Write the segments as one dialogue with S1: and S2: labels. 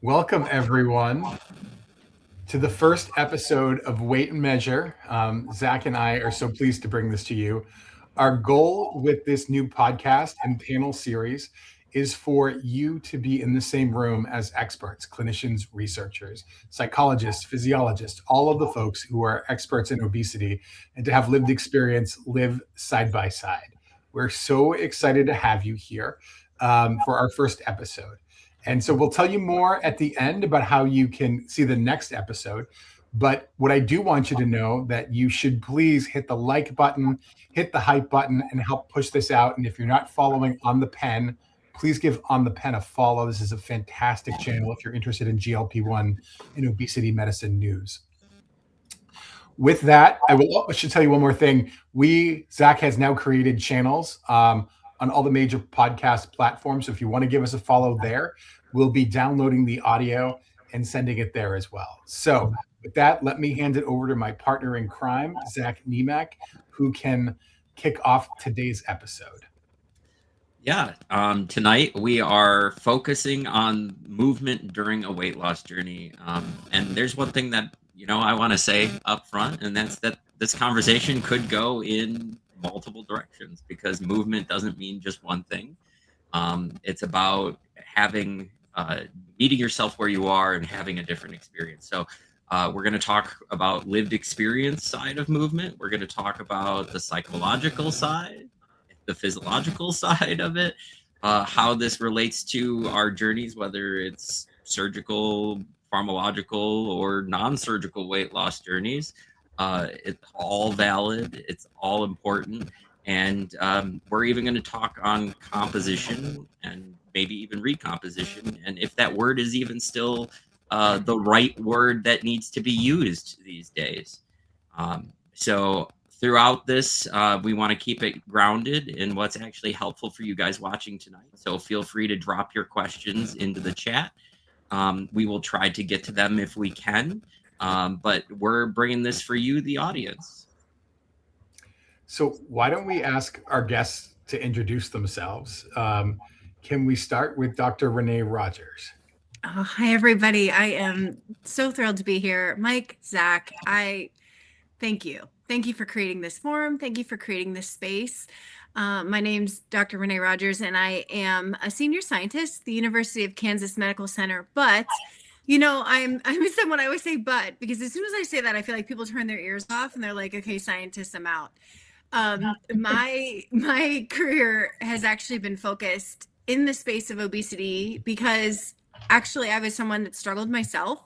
S1: Welcome, everyone, to the first episode of Weight and Measure. Zach and I are so pleased to bring this to you. Our goal with this new podcast and panel series is for you to be in the same room as experts, clinicians, researchers, psychologists, physiologists, all of the folks who are experts in obesity, and to have lived experience live side by side. We're so excited to have you here for our first episode. And so we'll tell you more at the end about how you can see the next episode. But what I do want you to know that you should please hit the like button, hit the hype button, and help push this out. And if you're not following On the Pen, please give On the Pen a follow. This is a fantastic channel if you're interested in GLP-1 and obesity medicine news. With that, I should tell you one more thing. Zach has now created channels on all the major podcast platforms. So if you want to give us a follow there, we'll be downloading the audio and sending it there as well. So with that, let me hand it over to my partner in crime, Zach Niemak, who can kick off today's episode.
S2: Yeah, tonight we are focusing on movement during a weight loss journey. And there's one thing that, I want to say up front, and that's that this conversation could go in multiple directions because movement doesn't mean just one thing. It's about meeting yourself where you are and having a different experience. So we're going to talk about lived experience side of movement. We're going to talk about the psychological side, the physiological side of it, how this relates to our journeys, whether it's surgical, pharmacological, or non-surgical weight loss journeys. It's all valid. It's all important. And we're even going to talk on composition and maybe even recomposition. And if that word is even still the right word that needs to be used these days. So throughout this, we want to keep it grounded in what's actually helpful for you guys watching tonight. So feel free to drop your questions into the chat. We will try to get to them if we can. But we're bringing this for you, the audience.
S1: So why don't we ask our guests to introduce themselves? Can we start with Dr. Renee Rogers?
S3: Oh, hi, everybody. I am so thrilled to be here. Mike, Zach, thank you. Thank you for creating this forum. Thank you for creating this space. My name's Dr. Renee Rogers, and I am a senior scientist at the University of Kansas Medical Center. But, I'm someone I always say but, because as soon as I say that, I feel like people turn their ears off and they're like, okay, scientist, I'm out. My career has actually been focused in the space of obesity because actually I was someone that struggled myself,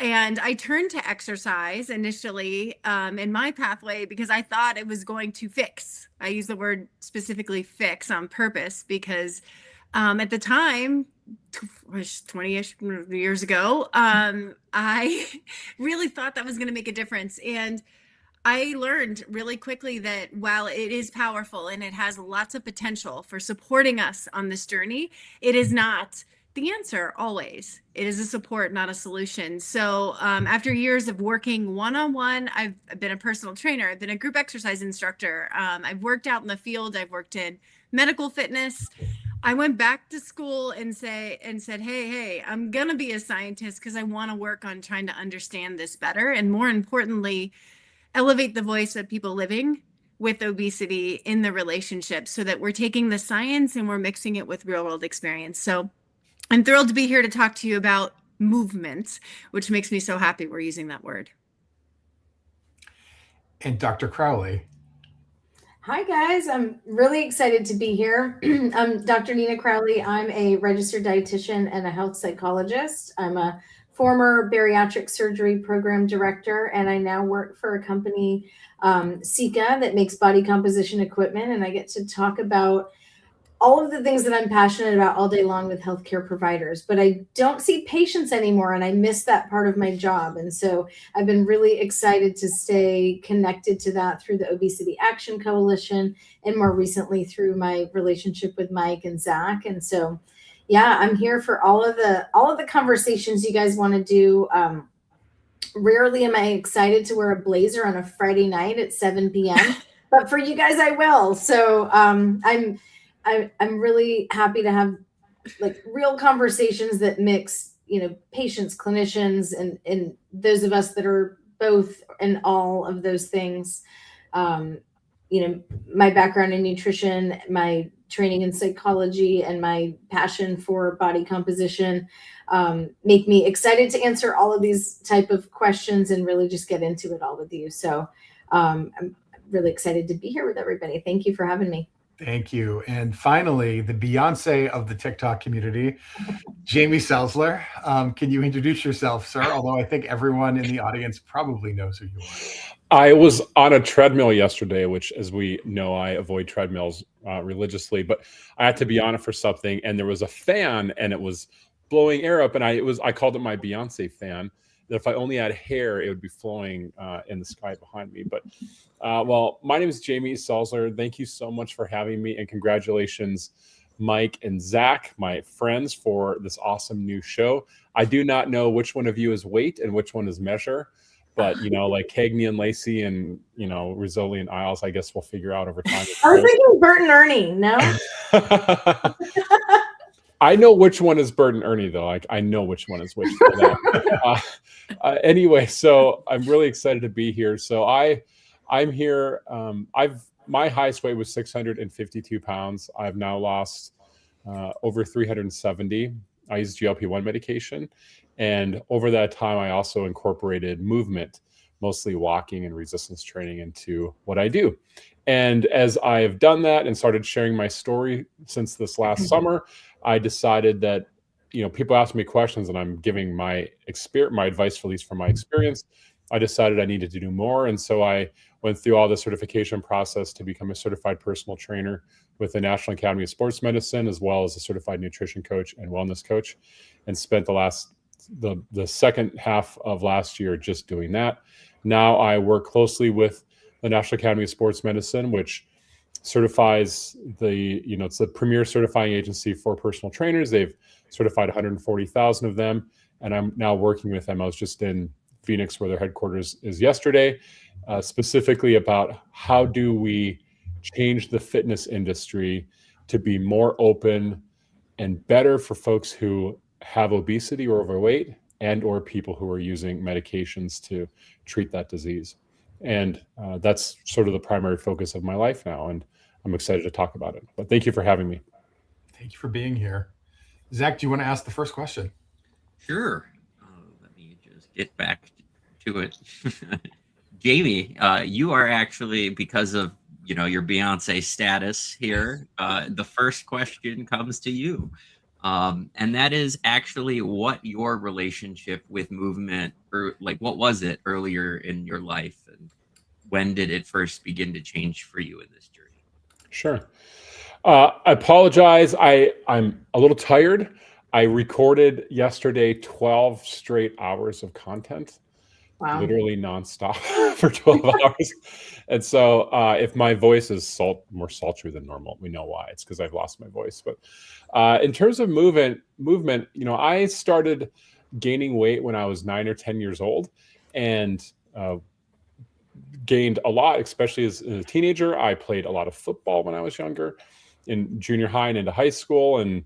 S3: and I turned to exercise initially in my pathway because I thought it was going to fix. I use the word specifically fix on purpose because at the time, 20-ish years ago, I really thought that was going to make a difference. And I learned really quickly that while it is powerful and it has lots of potential for supporting us on this journey, it is not the answer always. It is a support, not a solution. So after years of working one-on-one, I've been a personal trainer. I've been a group exercise instructor. I've worked out in the field. I've worked in medical fitness. I went back to school and said, hey, I'm going to be a scientist because I want to work on trying to understand this better. And more importantly, elevate the voice of people living with obesity in the relationship so that we're taking the science and we're mixing it with real world experience. So I'm thrilled to be here to talk to you about movement, which makes me so happy we're using that word.
S1: And Dr. Crowley.
S4: Hi, guys. I'm really excited to be here. I'm Dr. Nina Crowley. I'm a registered dietitian and a health psychologist. I'm a former bariatric surgery program director, and I now work for a company, Sika, that makes body composition equipment. And I get to talk about all of the things that I'm passionate about all day long with healthcare providers, but I don't see patients anymore, and I miss that part of my job. And so I've been really excited to stay connected to that through the Obesity Action Coalition, and more recently through my relationship with Mike and Zach. And so, yeah, I'm here for all of the conversations you guys want to do. Rarely am I excited to wear a blazer on a Friday night at 7 p.m., but for you guys, I will. So I'm really happy to have like real conversations that mix patients, clinicians, and those of us that are both and all of those things. My background in nutrition, my training in psychology, and my passion for body composition make me excited to answer all of these type of questions and really just get into it all with you. So I'm really excited to be here with everybody. Thank you for having me.
S1: Thank you. And finally, the Beyonce of the TikTok community, Jamie Sler. Can you introduce yourself, sir? Although I think everyone in the audience probably knows who you are.
S5: I was on a treadmill yesterday, which, as we know, I avoid treadmills religiously, but I had to be on it for something, and there was a fan, and it was blowing air up, and I called it my Beyonce fan. That if I only had hair, it would be flowing in the sky behind me. But well, my name is Jamie Sler. Thank you so much for having me, and congratulations, Mike and Zach, my friends, for this awesome new show. I do not know which one of you is weight and which one is measure. But, like Cagney and Lacey and, Rizzoli and Isles, I guess we'll figure out over time.
S4: I was thinking Bert and Ernie, no?
S5: I know which one is Bert and Ernie, though. I know which one is which. Anyway, so I'm really excited to be here. So I'm here. My highest weight was 652 pounds. I've now lost over 370. I use GLP-1 medication. And over that time, I also incorporated movement, mostly walking and resistance training, into what I do. And as I have done that and started sharing my story since this last summer, I decided that, people ask me questions and I'm giving my advice, at least from my experience. I decided I needed to do more. And so I went through all the certification process to become a certified personal trainer with the National Academy of Sports Medicine, as well as a certified nutrition coach and wellness coach, and spent the second half of last year just doing that. Now I work closely with the National Academy of Sports Medicine, which certifies it's the premier certifying agency for personal trainers. They've certified 140,000 of them, and I'm now working with them. I was just in Phoenix, where their headquarters is, yesterday, specifically about how do we change the fitness industry to be more open and better for folks who have obesity or overweight, and or people who are using medications to treat that disease. And that's sort of the primary focus of my life now, and I'm excited to talk about it. But thank you for having me.
S1: Thank you for being here. Zach, do you want to ask the first question?
S2: Sure. Let me just get back to it. Jamie, you are actually, because of your Beyonce status here, the first question comes to you. And that is actually what your relationship with movement, or what was it earlier in your life, and when did it first begin to change for you in this journey?
S5: Sure. I apologize. I'm a little tired. I recorded yesterday 12 straight hours of content. Wow. Literally nonstop for 12 hours. And so if my voice is more sultry than normal, we know why. It's because I've lost my voice. But in terms of movement, I started gaining weight when I was 9 or 10 years old, and gained a lot, especially as a teenager. I played a lot of football when I was younger, in junior high and into high school, and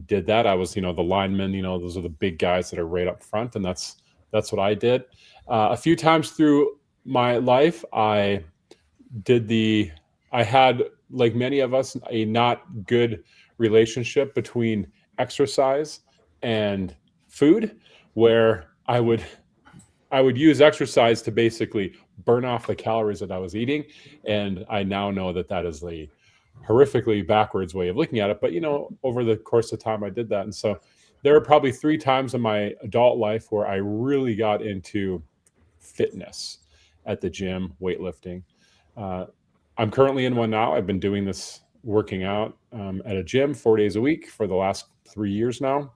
S5: did that. I was, the lineman, those are the big guys that are right up front. And that's what I did. A few times through my life, I had, like many of us, a not good relationship between exercise and food, where I would use exercise to basically burn off the calories that I was eating. And I now know that that is a horrifically backwards way of looking at it. But, over the course of time, I did that. And so there were probably 3 times in my adult life where I really got into fitness at the gym, weightlifting. I'm currently in one now. I've been doing this, working out at a gym 4 days a week for the last 3 years now.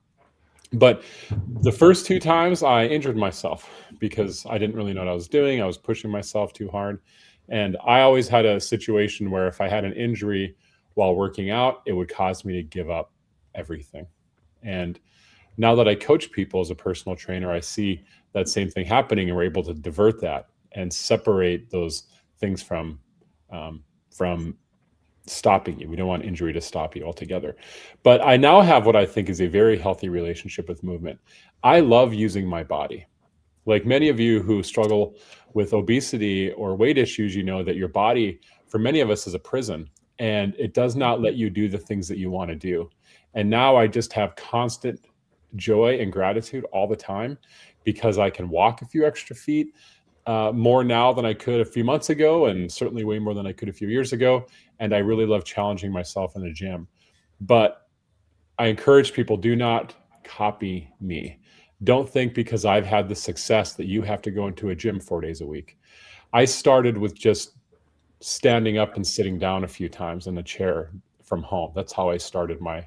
S5: But the first 2 times I injured myself because I didn't really know what I was doing. I was pushing myself too hard. And I always had a situation where if I had an injury while working out, it would cause me to give up everything. And now that I coach people as a personal trainer, I see that same thing happening, and we're able to divert that and separate those things from stopping you. We don't want injury to stop you altogether. But I now have what I think is a very healthy relationship with movement. I love using my body. Like many of you who struggle with obesity or weight issues, you know that your body, for many of us, is a prison, and it does not let you do the things that you want to do. And now I just have constant joy and gratitude all the time because I can walk a few extra feet more now than I could a few months ago, and certainly way more than I could a few years ago. And I really love challenging myself in the gym. But I encourage people, do not copy me. Don't think because I've had the success that you have to go into a gym 4 days a week. I started with just standing up and sitting down a few times in a chair from home. That's how I started my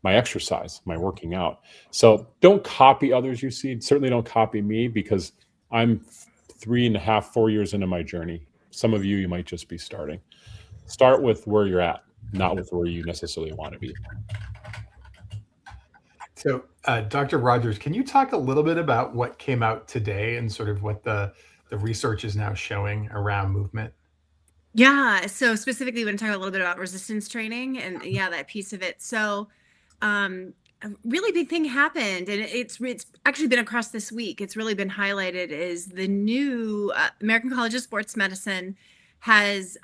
S5: exercise, my working out. So don't copy others you see. Certainly don't copy me, because I'm 3.5, 4 years into my journey. Some of you might just be starting. Start with where you're at, not with where you necessarily want to be.
S1: So, Dr. Rogers, can you talk a little bit about what came out today and sort of what the research is now showing around movement?
S3: Yeah. So specifically, we're going to talk a little bit about resistance training and that piece of it. So a really big thing happened, and it's actually been across this week. It's really been highlighted is the new American College of Sports Medicine has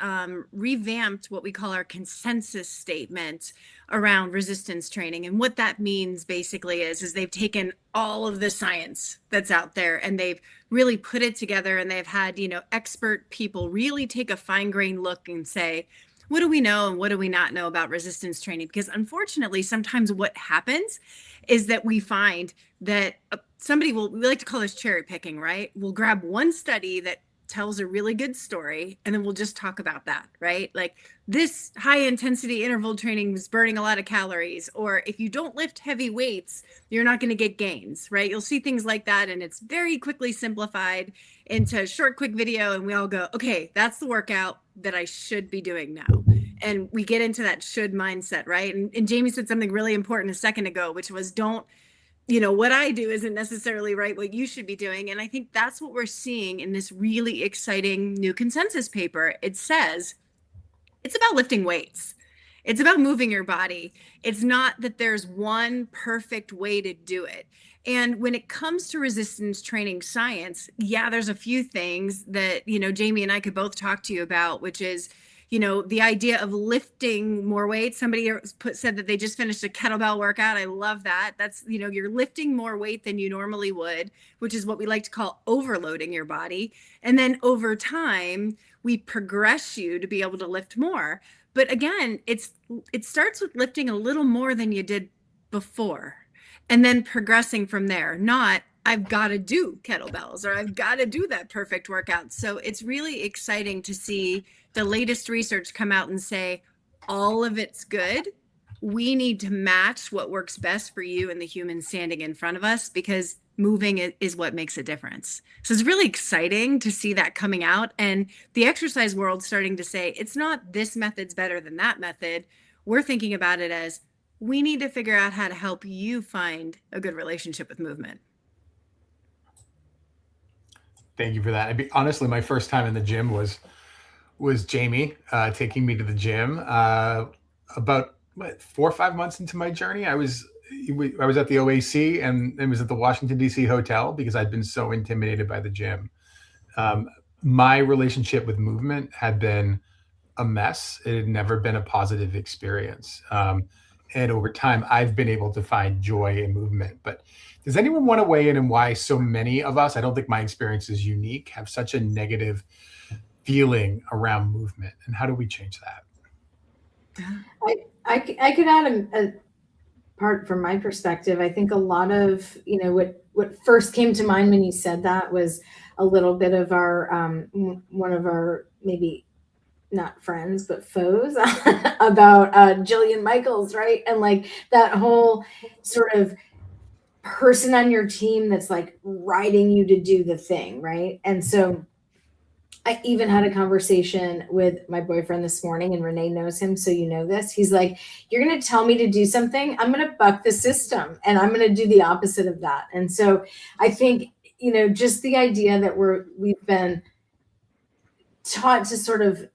S3: revamped what we call our consensus statement around resistance training. And what that means basically is they've taken all of the science that's out there and they've really put it together, and they've had, expert people really take a fine-grained look and say, what do we know and what do we not know about resistance training? Because unfortunately, sometimes what happens is that we find that we like to call this cherry picking, right? We'll grab one study that tells a really good story, and then we'll just talk about that, right? Like, this high intensity interval training is burning a lot of calories, or if you don't lift heavy weights, you're not going to get gains, right? You'll see things like that, and it's very quickly simplified into a short, quick video, and we all go, okay, that's the workout that I should be doing now. And we get into that should mindset, right? And Jamie said something really important a second ago, which was what I do isn't necessarily right what you should be doing. And I think that's what we're seeing in this really exciting new consensus paper. It says it's about lifting weights. It's about moving your body. It's not that there's one perfect way to do it. And when it comes to resistance training science, there's a few things that, Jamie and I could both talk to you about, which is, the idea of lifting more weight. Somebody said that they just finished a kettlebell workout. I love that. That's, you're lifting more weight than you normally would, which is what we like to call overloading your body. And then over time, we progress you to be able to lift more. But again, it starts with lifting a little more than you did before, and then progressing from there. Not, I've got to do kettlebells or I've got to do that perfect workout. So it's really exciting to see the latest research come out and say, all of it's good. We need to match what works best for you and the human standing in front of us, because moving is what makes a difference. So it's really exciting to see that coming out, and the exercise world starting to say, it's not this method's better than that method. We're thinking about it as, we need to figure out how to help you find a good relationship with movement.
S1: Thank you for that. Honestly, my first time in the gym was Jamie taking me to the gym. About 4 or 5 months into my journey, I was at the OAC and was at the Washington, D.C. hotel because I'd been so intimidated by the gym. My relationship with movement had been a mess. It had never been a positive experience. And over time, I've been able to find joy in movement. But does anyone want to weigh in on why so many of us, I don't think my experience is unique, have such a negative feeling around movement? And how do we change that?
S4: I could add a part from my perspective. I think a lot of, what first came to mind when you said that was a little bit of our, one of our maybe not friends, but foes about Jillian Michaels, right? And like that whole sort of person on your team that's like riding you to do the thing, right? And so I even had a conversation with my boyfriend this morning, and Renee knows him, so you know this. He's like, you're going to tell me to do something, I'm going to buck the system, and I'm going to do the opposite of that. And so I think, just the idea that we've been taught to sort of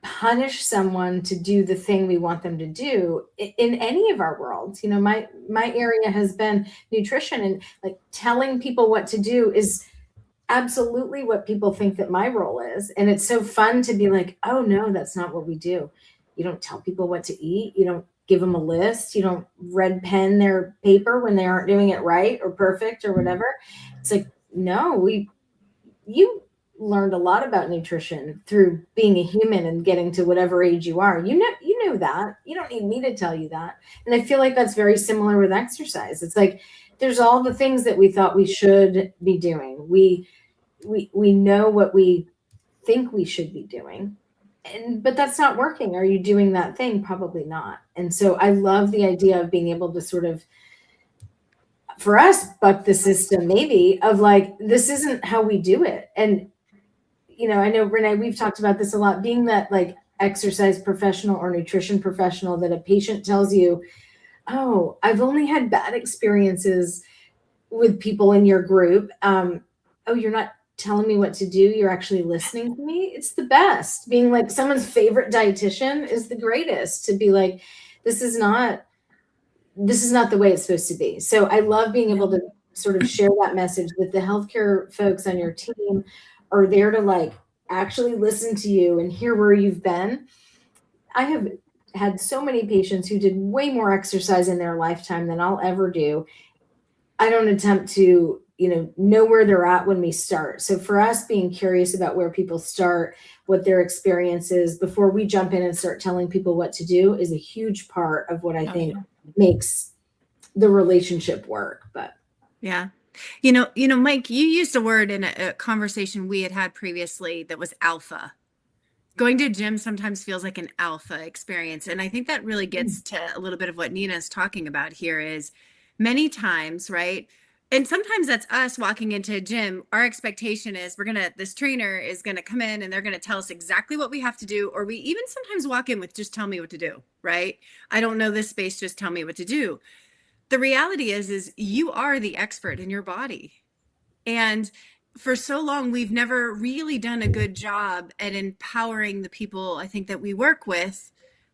S4: punish someone to do the thing we want them to do in any of our worlds. My area has been nutrition, and like telling people what to do is absolutely what people think that my role is. And it's so fun to be like, oh no, that's not what we do. You don't tell people what to eat. You don't give them a list. You don't red pen their paper when they aren't doing it right or perfect or whatever. It's like, no, you learned a lot about nutrition through being a human and getting to whatever age you are. You know that. You don't need me to tell you that. And I feel like that's very similar with exercise. It's like there's all the things that we thought we should be doing. We know what we think we should be doing, but that's not working. Are you doing that thing? Probably not. And so I love the idea of being able to sort of, for us, buck the system maybe of like, this isn't how we do it. And I know, Renee, we've talked about this a lot, being that like exercise professional or nutrition professional that a patient tells you, oh, I've only had bad experiences with people in your group. Oh, you're not telling me what to do. You're actually listening to me. It's the best. Being like someone's favorite dietitian is the greatest, to be like, this is not the way it's supposed to be. So I love being able to sort of share that message that the healthcare folks on your team are there to like actually listen to you and hear where you've been. I have had so many patients who did way more exercise in their lifetime than I'll ever do. I don't attempt to, know where they're at when we start. So for us, being curious about where people start, what their experience is before we jump in and start telling people what to do is a huge part of what I think makes the relationship work. But
S3: yeah. Mike, you used a word in a conversation we had previously that was alpha. Going to a gym sometimes feels like an alpha experience. And I think that really gets to a little bit of what Nina is talking about here is many times, right? And sometimes that's us walking into a gym. Our expectation is this trainer is going to come in and they're going to tell us exactly what we have to do. Or we even sometimes walk in with, just tell me what to do, right? I don't know this space, just tell me what to do. The reality is you are the expert in your body. And for so long, we've never really done a good job at empowering the people I think that we work with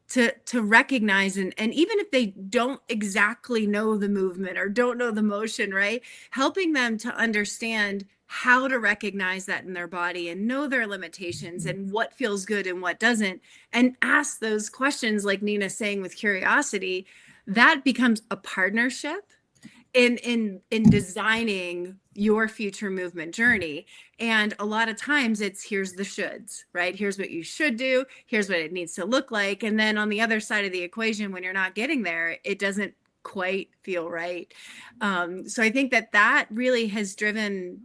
S3: to recognize, and even if they don't exactly know the movement or don't know the motion, right? Helping them to understand how to recognize that in their body and know their limitations and what feels good and what doesn't, and ask those questions like Nina's saying with curiosity. That becomes a partnership in designing your future movement journey. And a lot of times it's here's the shoulds, right? Here's what you should do. Here's what it needs to look like. And then on the other side of the equation, when you're not getting there, it doesn't quite feel right. So I think that really has driven,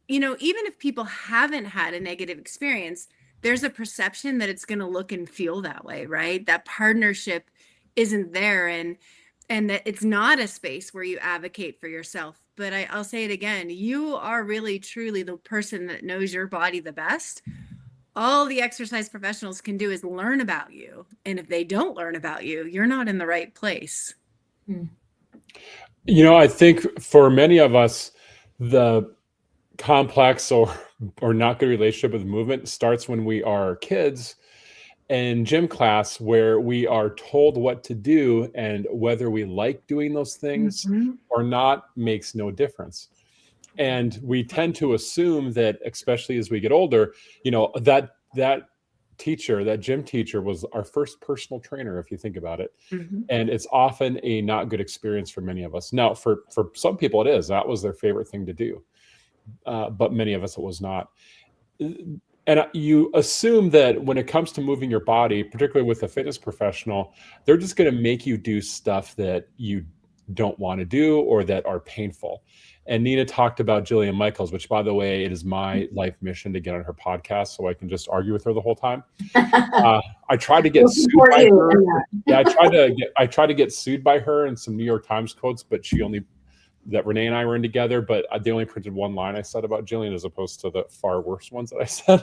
S3: even if people haven't had a negative experience, there's a perception that it's going to look and feel that way, right? That partnership isn't there. And that it's not a space where you advocate for yourself. But I'll say it again, you are really, truly the person that knows your body the best. All the exercise professionals can do is learn about you. And if they don't learn about you, you're not in the right place.
S5: I think for many of us, the complex or not good relationship with movement starts when we are kids in gym class, where we are told what to do, and whether we like doing those things or not makes no difference. And we tend to assume that, especially as we get older, that teacher, that gym teacher, was our first personal trainer, if you think about it. And it's often a not good experience for many of us. Now, for some people it is. That was their favorite thing to do. But many of us, it was not. And you assume that when it comes to moving your body, particularly with a fitness professional, they're just going to make you do stuff that you don't want to do or that are painful. And Nina talked about Jillian Michaels, which, by the way, it is my life mission to get on her podcast so I can just argue with her the whole time. I tried to get sued by her. Yeah, I tried to get sued by her in some New York Times quotes, but that Renee and I were in together, but they only printed one line I said about Jillian as opposed to the far worse ones that I said.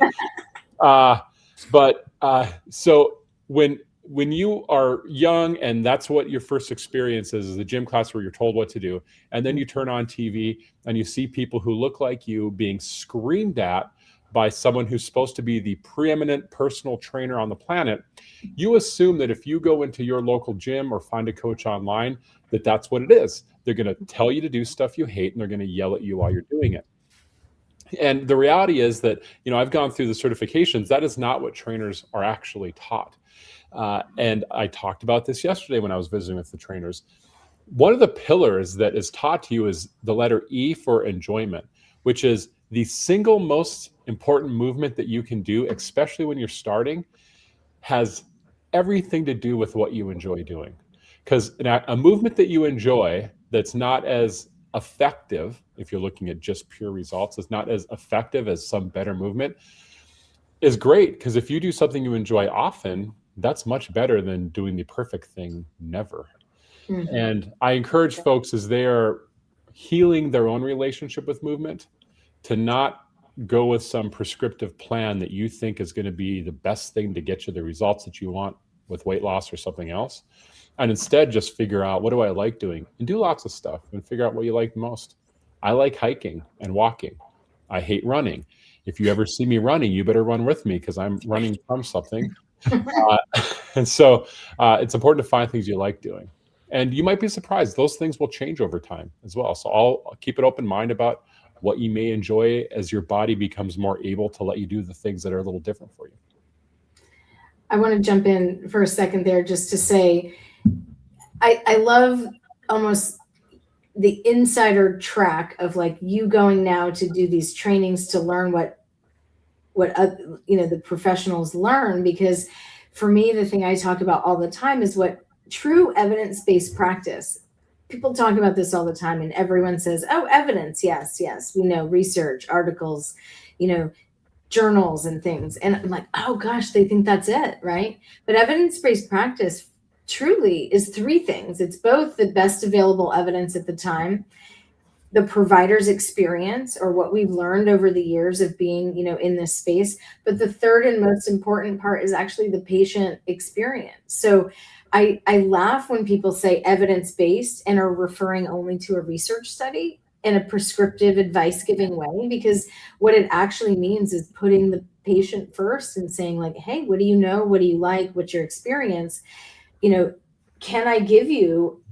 S5: So when you are young and that's what your first experience is the gym class where you're told what to do, and then you turn on TV and you see people who look like you being screamed at by someone who's supposed to be the preeminent personal trainer on the planet, you assume that if you go into your local gym or find a coach online, that that's what it is. They're going to tell you to do stuff you hate, and they're going to yell at you while you're doing it. And the reality is that, I've gone through the certifications. That is not what trainers are actually taught. And I talked about this yesterday when I was visiting with the trainers. One of the pillars that is taught to you is the letter E for enjoyment, which is the single most important movement that you can do, especially when you're starting, has everything to do with what you enjoy doing. Because a movement that you enjoy that's not as effective, if you're looking at just pure results, is not as effective as some better movement, is great. Because if you do something you enjoy often, that's much better than doing the perfect thing never. Mm-hmm. And I encourage folks, as they are healing their own relationship with movement, to not go with some prescriptive plan that you think is going to be the best thing to get you the results that you want with weight loss or something else. And instead just figure out, what do I like doing? And do lots of stuff and figure out what you like most. I like hiking and walking. I hate running. If you ever see me running, you better run with me, because I'm running from something. And so it's important to find things you like doing. And you might be surprised, those things will change over time as well. So I'll keep an open mind about what you may enjoy as your body becomes more able to let you do the things that are a little different for you.
S4: I want to jump in for a second there just to say, I love almost the insider track of like you going now to do these trainings to learn what the professionals learn, because for me, the thing I talk about all the time is what true evidence-based practice. People talk about this all the time, and everyone says, oh, evidence. Yes. We know research, articles, journals and things. And I'm like, oh gosh, they think that's it, right? But evidence-based practice truly is three things. It's both the best available evidence at the time, the provider's experience, or what we've learned over the years of being, in this space. But the third and most important part is actually the patient experience. So I laugh when people say evidence-based and are referring only to a research study in a prescriptive advice-giving way, because what it actually means is putting the patient first and saying like, hey, what do you know? What do you like? What's your experience? Can I give you,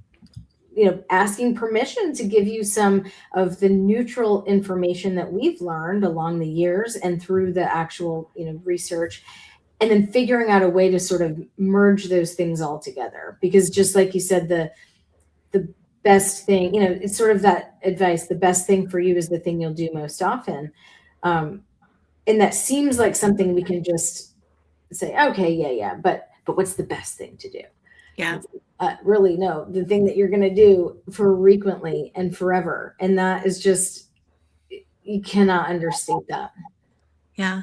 S4: asking permission to give you some of the neutral information that we've learned along the years and through the actual, research, and then figuring out a way to sort of merge those things all together. Because just like you said, the best thing, it's sort of that advice, the best thing for you is the thing you'll do most often. And that seems like something we can just say, okay, yeah. But what's the best thing to do?
S3: Yeah.
S4: Really, no, the thing that you're going to do frequently and forever. And that is just, you cannot understate that.
S3: Yeah.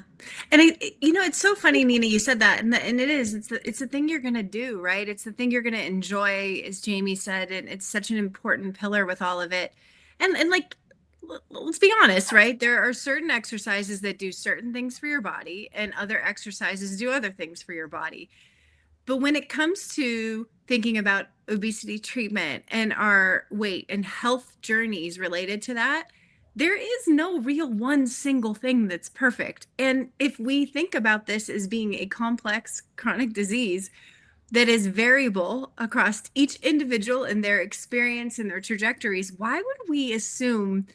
S3: And it's so funny, Nina, you said that, and it's the thing you're going to do, right? It's the thing you're going to enjoy, as Jamie said, and it's such an important pillar with all of it. And like, let's be honest, right? There are certain exercises that do certain things for your body, and other exercises do other things for your body. But when it comes to thinking about obesity treatment and our weight and health journeys related to that, there is no real one single thing that's perfect. And if we think about this as being a complex chronic disease that is variable across each individual and their experience and their trajectories, why would we assume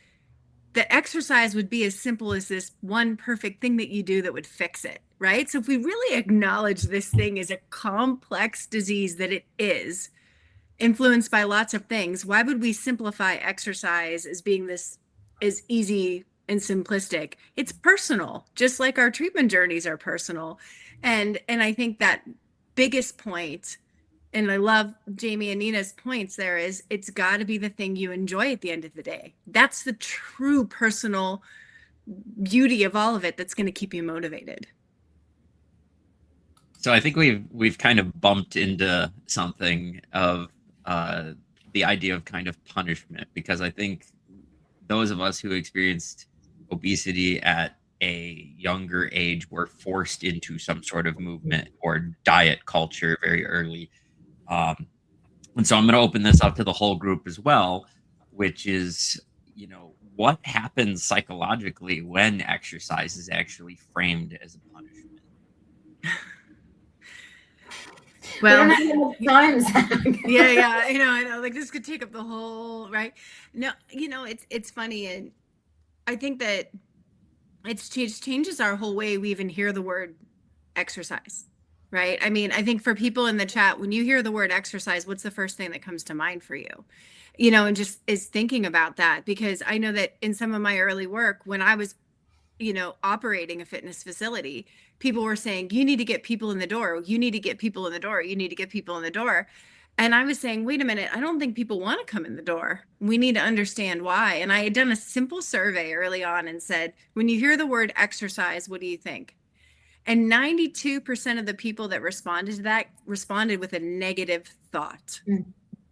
S3: that exercise would be as simple as this one perfect thing that you do that would fix it, right? So if we really acknowledge this thing as a complex disease that it is, influenced by lots of things, why would we simplify exercise as being this as easy and simplistic? It's personal, just like our treatment journeys are personal. And I think that biggest point, and I love Jamie and Nina's points there, is it's got to be the thing you enjoy at the end of the day. That's the true personal beauty of all of it that's going to keep you motivated.
S2: So I think we've kind of bumped into something of the idea of kind of punishment, because I think those of us who experienced obesity at a younger age were forced into some sort of movement or diet culture very early. And so I'm going to open this up to the whole group as well, which is, what happens psychologically when exercise is actually framed as a punishment?
S3: Well,
S4: we don't have enough time, Zach.
S3: yeah, I know. Like this could take up the whole, right? No, it's funny, and I think that changes our whole way we even hear the word exercise, right? I mean, I think for people in the chat, when you hear the word exercise, what's the first thing that comes to mind for you? And just is thinking about that, because I know that in some of my early work, when I was, operating a fitness facility, people were saying, you need to get people in the door. You need to get people in the door. You need to get people in the door. And I was saying, wait a minute, I don't think people want to come in the door. We need to understand why. And I had done a simple survey early on and said, when you hear the word exercise, what do you think? And 92% of the people that responded to that responded with a negative thought.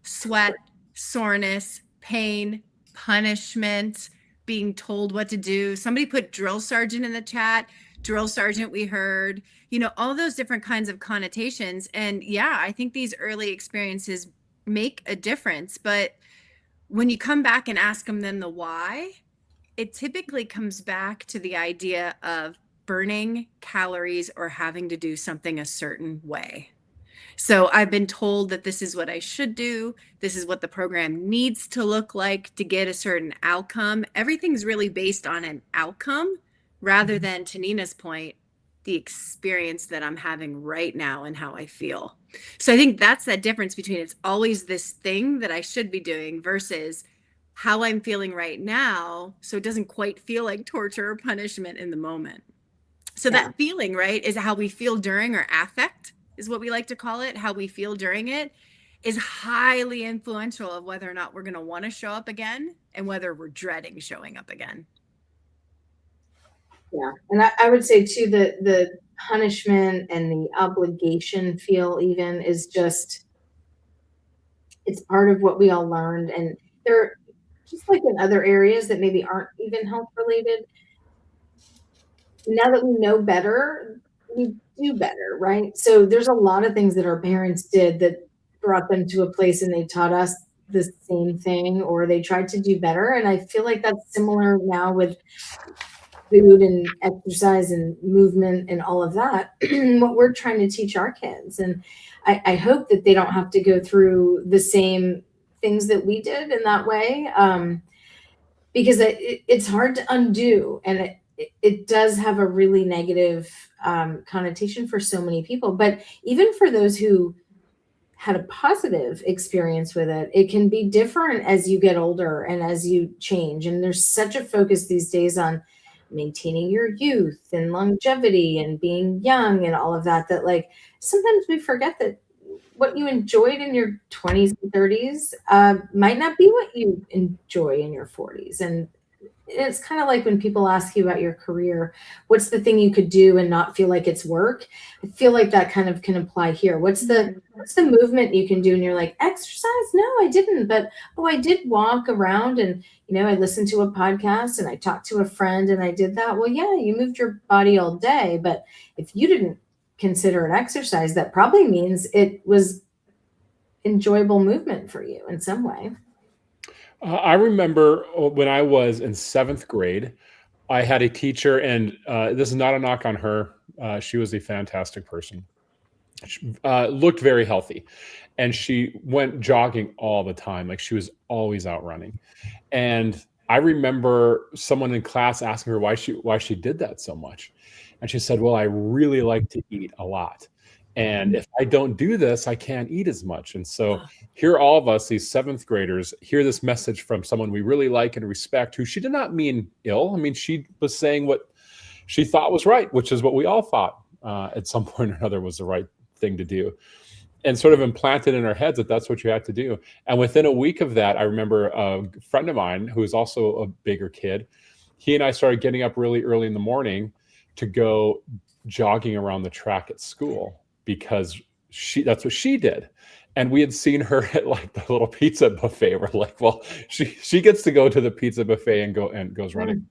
S3: Sweat, soreness, pain, punishment, being told what to do. Somebody put drill sergeant in the chat. Drill sergeant, we heard, all those different kinds of connotations. And yeah, I think these early experiences make a difference. But when you come back and ask them then the why, it typically comes back to the idea of burning calories or having to do something a certain way. So I've been told that this is what I should do. This is what the program needs to look like to get a certain outcome. Everything's really based on an outcome rather than, to Nina's point, the experience that I'm having right now and how I feel. So I think that's that difference between it's always this thing that I should be doing versus how I'm feeling right now. So it doesn't quite feel like torture or punishment in the moment. So that feeling, right, is how we feel during, or affect is what we like to call it. How we feel during it is highly influential of whether or not we're going to want to show up again and whether we're dreading showing up again.
S4: Yeah. And I would say too, the punishment and the obligation feel even is just, it's part of what we all learned. And they're just like in other areas that maybe aren't even health related. Now that we know better, we do better, right? So there's a lot of things that our parents did that brought them to a place and they taught us the same thing, or they tried to do better. And I feel like that's similar now with food and exercise and movement and all of that, what we're trying to teach our kids. And I hope that they don't have to go through the same things that we did in that way, because it's hard to undo. And it does have a really negative connotation for so many people. But even for those who had a positive experience with it, it can be different as you get older and as you change. And there's such a focus these days on maintaining your youth and longevity and being young and all of that, that like sometimes we forget that what you enjoyed in your 20s and 30s might not be what you enjoy in your 40s. And it's kind of like when people ask you about your career, what's the thing you could do and not feel like it's work? I feel like that kind of can apply here. What's the movement you can do? And you're like, exercise? No, I didn't. But, I did walk around and, I listened to a podcast and I talked to a friend and I did that. Well, yeah, you moved your body all day. But if you didn't consider it exercise, that probably means it was enjoyable movement for you in some way.
S5: I remember when I was in 7th grade, I had a teacher, and this is not a knock on her. She was a fantastic person. She, looked very healthy, and she went jogging all the time. Like she was always out running. And I remember someone in class asking her why she did that so much. And she said, well, I really like to eat a lot. And if I don't do this, I can't eat as much. And so here, all of us, these 7th graders, hear this message from someone we really like and respect, who she did not mean ill. I mean, she was saying what she thought was right, which is what we all thought at some point or another was the right thing to do, and sort of implanted in our heads that that's what you had to do. And within a week of that, I remember a friend of mine who is also a bigger kid. He and I started getting up really early in the morning to go jogging around the track at school, because that's what she did. And we had seen her at like the little pizza buffet. We're like, well, she gets to go to the pizza buffet and goes running.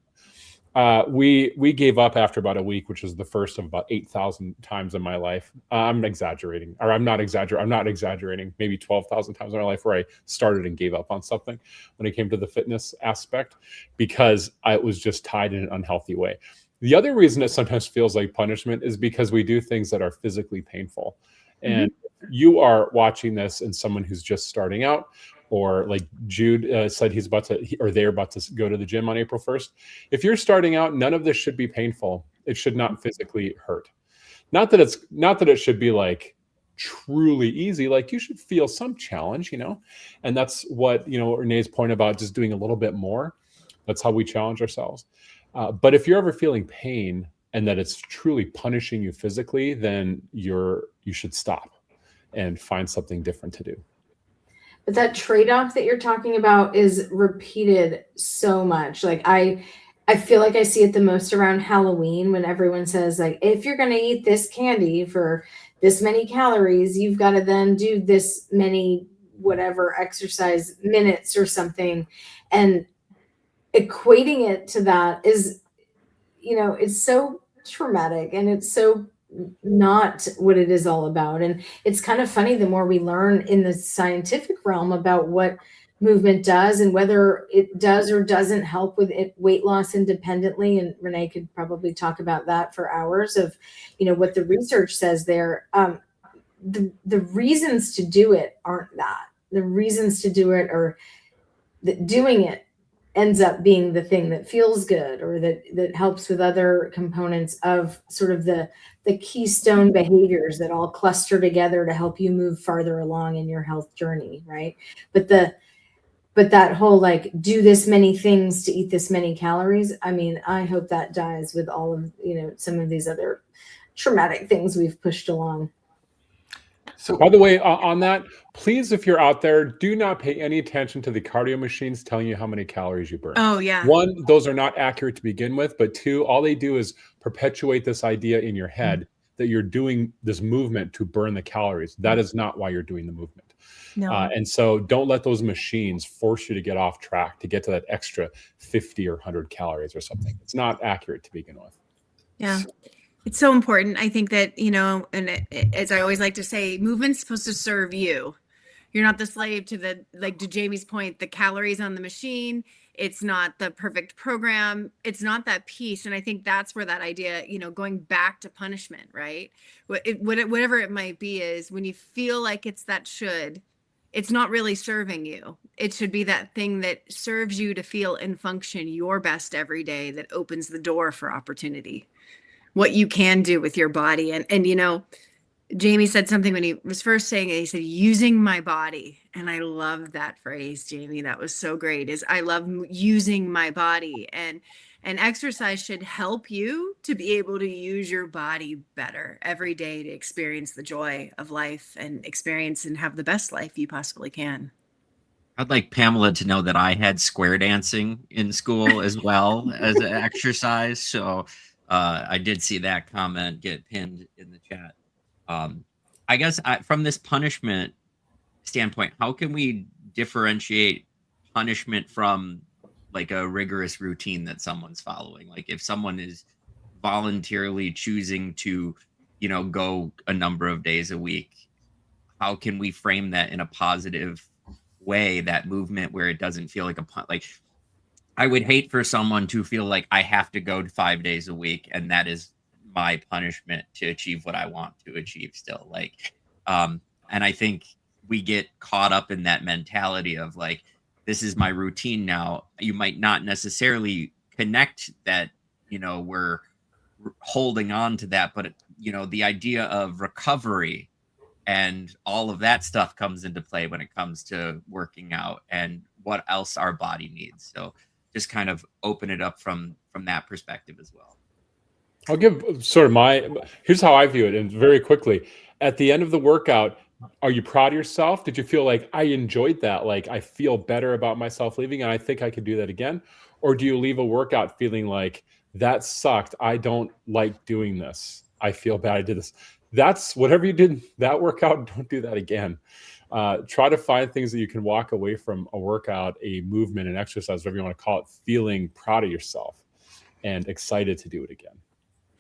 S5: We gave up after about a week, which was the first of about 8,000 times in my life. I'm exaggerating, or I'm not exaggerating. Maybe 12,000 times in my life where I started and gave up on something when it came to the fitness aspect, because I was just tied in an unhealthy way. The other reason it sometimes feels like punishment is because we do things that are physically painful. And you are watching this and someone who's just starting out, or like Jude said, they're about to go to the gym on April 1st. If you're starting out, none of this should be painful. It should not physically hurt. Not that it should be like truly easy. Like, you should feel some challenge, and that's what, Renee's point about just doing a little bit more. That's how we challenge ourselves. But if you're ever feeling pain and that it's truly punishing you physically, then you should stop and find something different to do.
S4: But that trade-off that you're talking about is repeated so much. Like, I feel like I see it the most around Halloween, when everyone says, like, if you're going to eat this candy for this many calories, you've got to then do this many whatever exercise minutes or something. And equating it to that is, it's so traumatic, and it's so not what it is all about. And it's kind of funny, the more we learn in the scientific realm about what movement does and whether it does or doesn't help with weight loss independently. And Renee could probably talk about that for hours of, what the research says there. The reasons to do it aren't that. The reasons to do it are that doing it ends up being the thing that feels good, or that helps with other components of sort of the keystone behaviors that all cluster together to help you move farther along in your health journey, right? But that whole, like, do this many things to eat this many calories, I mean, I hope that dies with all of, some of these other traumatic things we've pushed along.
S5: So, by the way, on that, please, if you're out there, do not pay any attention to the cardio machines telling you how many calories you burn.
S3: Oh, yeah.
S5: One, those are not accurate to begin with. But two, all they do is perpetuate this idea in your head that you're doing this movement to burn the calories. That is not why you're doing the movement.
S3: No.
S5: And so don't let those machines force you to get off track to get to that extra 50 or 100 calories or something. It's not accurate to begin with.
S3: Yeah. It's so important. I think that, as I always like to say, movement's supposed to serve you. You're not the slave to to Jamie's point, the calories on the machine. It's not the perfect program. It's not that piece. And I think that's where that idea, going back to punishment, right? Whatever it might be, is when you feel like it's it's not really serving you. It should be that thing that serves you to feel and function your best every day, that opens the door for opportunity. What you can do with your body. And Jamie said something when he was first saying it, he said, using my body. And I love that phrase, Jamie. That was so great. I love using my body, and exercise should help you to be able to use your body better every day to experience the joy of life and experience and have the best life you possibly can.
S2: I'd like Pamela to know that I had square dancing in school as well as an exercise. So I did see that comment get pinned in the chat. I guess from this punishment standpoint, how can we differentiate punishment from like a rigorous routine that someone's following? Like, if someone is voluntarily choosing to, go a number of days a week, how can we frame that in a positive way, that movement, where it doesn't feel like I would hate for someone to feel like I have to go 5 days a week and that is my punishment to achieve what I want to achieve still. And I think we get caught up in that mentality of like, this is my routine now. You might not necessarily connect that, we're holding on to that, but the idea of recovery and all of that stuff comes into play when it comes to working out and what else our body needs. So just kind of open it up from that perspective as well.
S5: I'll give sort of here's how I view it, and very quickly. At the end of the workout, are you proud of yourself? Did you feel like I enjoyed that? Like, I feel better about myself leaving and I think I could do that again? Or do you leave a workout feeling like, that sucked, I don't like doing this, I feel bad I did this? That's whatever you did that workout, don't do that again. Try to find things that you can walk away from a workout, a movement, an exercise, whatever you want to call it, feeling proud of yourself. and excited to do it again.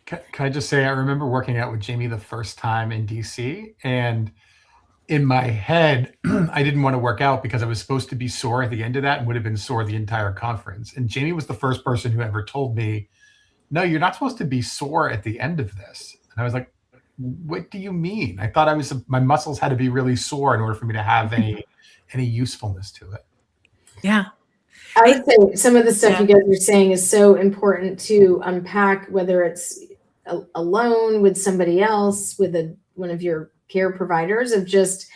S1: Can I just say, I remember working out with Jamie the first time in DC, and in my head, I didn't want to work out because I was supposed to be sore at the end of that and would have been sore the entire conference. And Jamie was the first person who ever told me, no, you're not supposed to be sore at the end of this. And I was like, what do you mean? I thought my muscles had to be really sore in order for me to have any usefulness to it.
S3: Yeah.
S4: I would say some of the stuff you guys are saying is so important to unpack, whether it's alone with somebody else, with one of your care providers, of just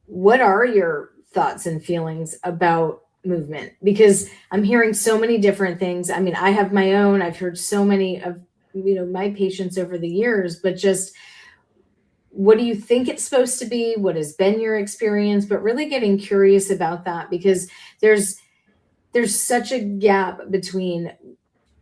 S4: what are your thoughts and feelings about movement? Because I'm hearing so many different things. I mean, I have my own, I've heard so many of, my patients over the years, but just what do you think it's supposed to be? What has been your experience? But really getting curious about that, because there's such a gap between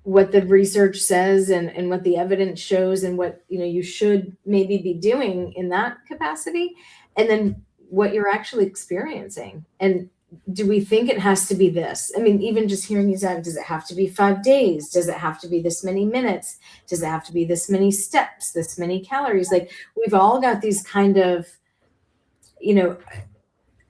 S4: what the research says and what the evidence shows and what you should maybe be doing in that capacity, and then what you're actually experiencing. And do we think it has to be this? I mean, even just hearing you say, does it have to be 5 days? Does it have to be this many minutes? Does it have to be this many steps, this many calories? Like, we've all got these kind of,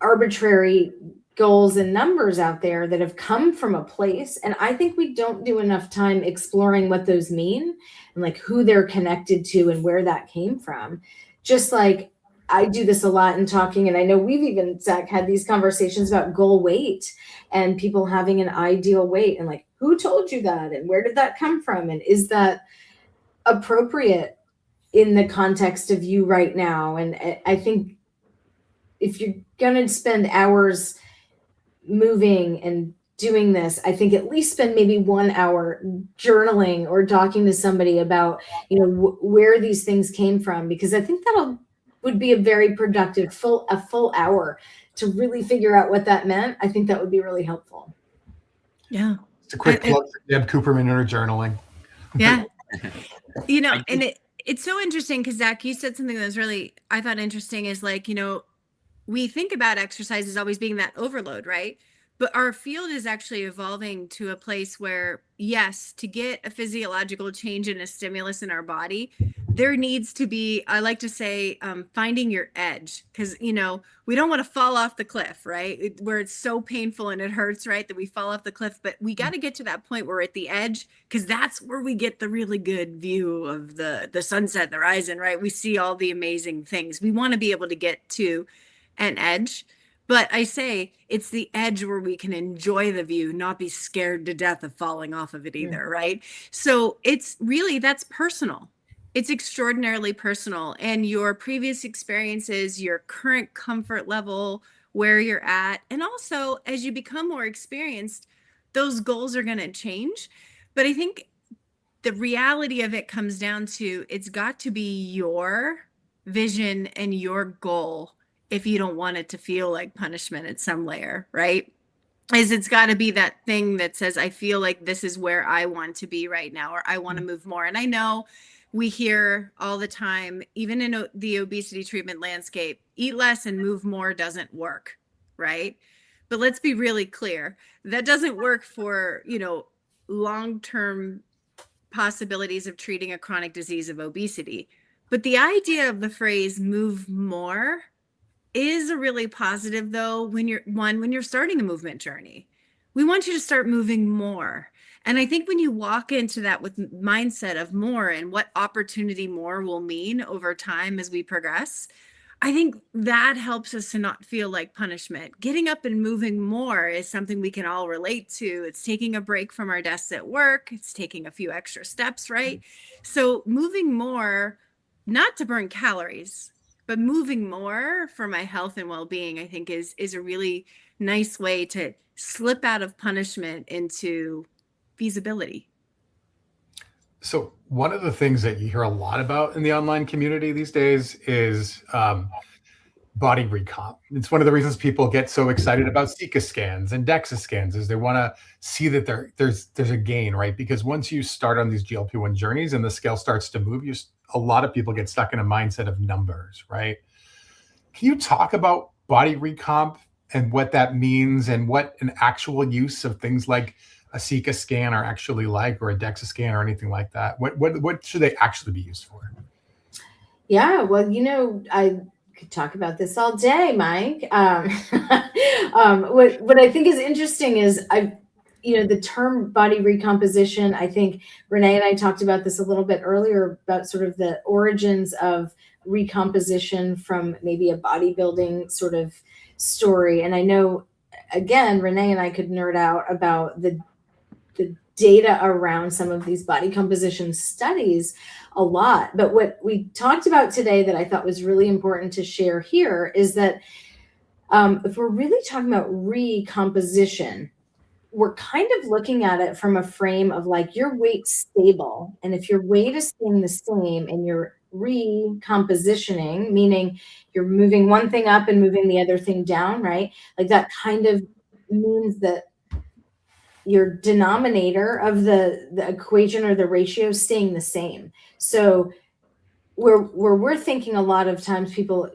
S4: arbitrary goals and numbers out there that have come from a place. And I think we don't do enough time exploring what those mean and like who they're connected to and where that came from. Just like I do this a lot in talking, and I know we've even, Zach, had these conversations about goal weight and people having an ideal weight, and like, who told you that? And where did that come from? And is that appropriate in the context of you right now? And I think if you're going to spend hours moving and doing this, I think at least spend maybe 1 hour journaling or talking to somebody about, where these things came from, because I think would be a very productive a full hour to really figure out what that meant. I think that would be really helpful.
S3: Yeah.
S1: It's a quick plug for Deb Cooperman and her journaling.
S3: Yeah. And it's so interesting because Zach, you said something that was really, I thought interesting, is like, we think about exercise as always being that overload, right? But our field is actually evolving to a place where, yes, to get a physiological change and a stimulus in our body, there needs to be, I like to say, finding your edge, because, we don't want to fall off the cliff, right? Where it's so painful and it hurts, right? That we fall off the cliff, but we got to get to that point where we're at the edge, because that's where we get the really good view of the sunset, the horizon, right? We see all the amazing things. We want to be able to get to an edge. But I say it's the edge where we can enjoy the view, not be scared to death of falling off of it either, right? So it's really, that's personal. It's extraordinarily personal. And your previous experiences, your current comfort level, where you're at, and also as you become more experienced, those goals are going to change. But I think the reality of it comes down to, it's got to be your vision and your goal. If you don't want it to feel like punishment at some layer, right? It's got to be that thing that says, I feel like this is where I want to be right now, or I want to move more. And I know we hear all the time, even in the obesity treatment landscape, eat less and move more doesn't work, right? But let's be really clear. That doesn't work for, long-term possibilities of treating a chronic disease of obesity. But the idea of the phrase move more is a really positive, though, when you're starting a movement journey. We want you to start moving more. And I think when you walk into that with mindset of more and what opportunity more will mean over time as we progress, I think that helps us to not feel like punishment. Getting up and moving more is something we can all relate to. It's taking a break from our desks at work. It's taking a few extra steps, right? So moving more, not to burn calories, but moving more for my health and well-being, I think is a really nice way to slip out of punishment into feasibility.
S1: So one of the things that you hear a lot about in the online community these days is body recomp. It's one of the reasons people get so excited about Sika scans and DEXA scans, is they want to see that there's a gain, right? Because once you start on these GLP-1 journeys and the scale starts to move, a lot of people get stuck in a mindset of numbers, right? Can you talk about body recomp and what that means and what an actual use of things like a Sika scan are actually like, or a DEXA scan or anything like that? What should they actually be used for?
S4: Yeah, well, I could talk about this all day, Mike. What I think is interesting is the term body recomposition. I think Renee and I talked about this a little bit earlier about sort of the origins of recomposition from maybe a bodybuilding sort of story. And I know, again, Renee and I could nerd out about the data around some of these body composition studies a lot. But what we talked about today that I thought was really important to share here is that if we're really talking about recomposition, we're kind of looking at it from a frame of like your weight's stable. And if your weight is staying the same and you're recompositioning, meaning you're moving one thing up and moving the other thing down, right? Like that kind of means that your denominator of the equation or the ratio is staying the same. So where we're thinking a lot of times people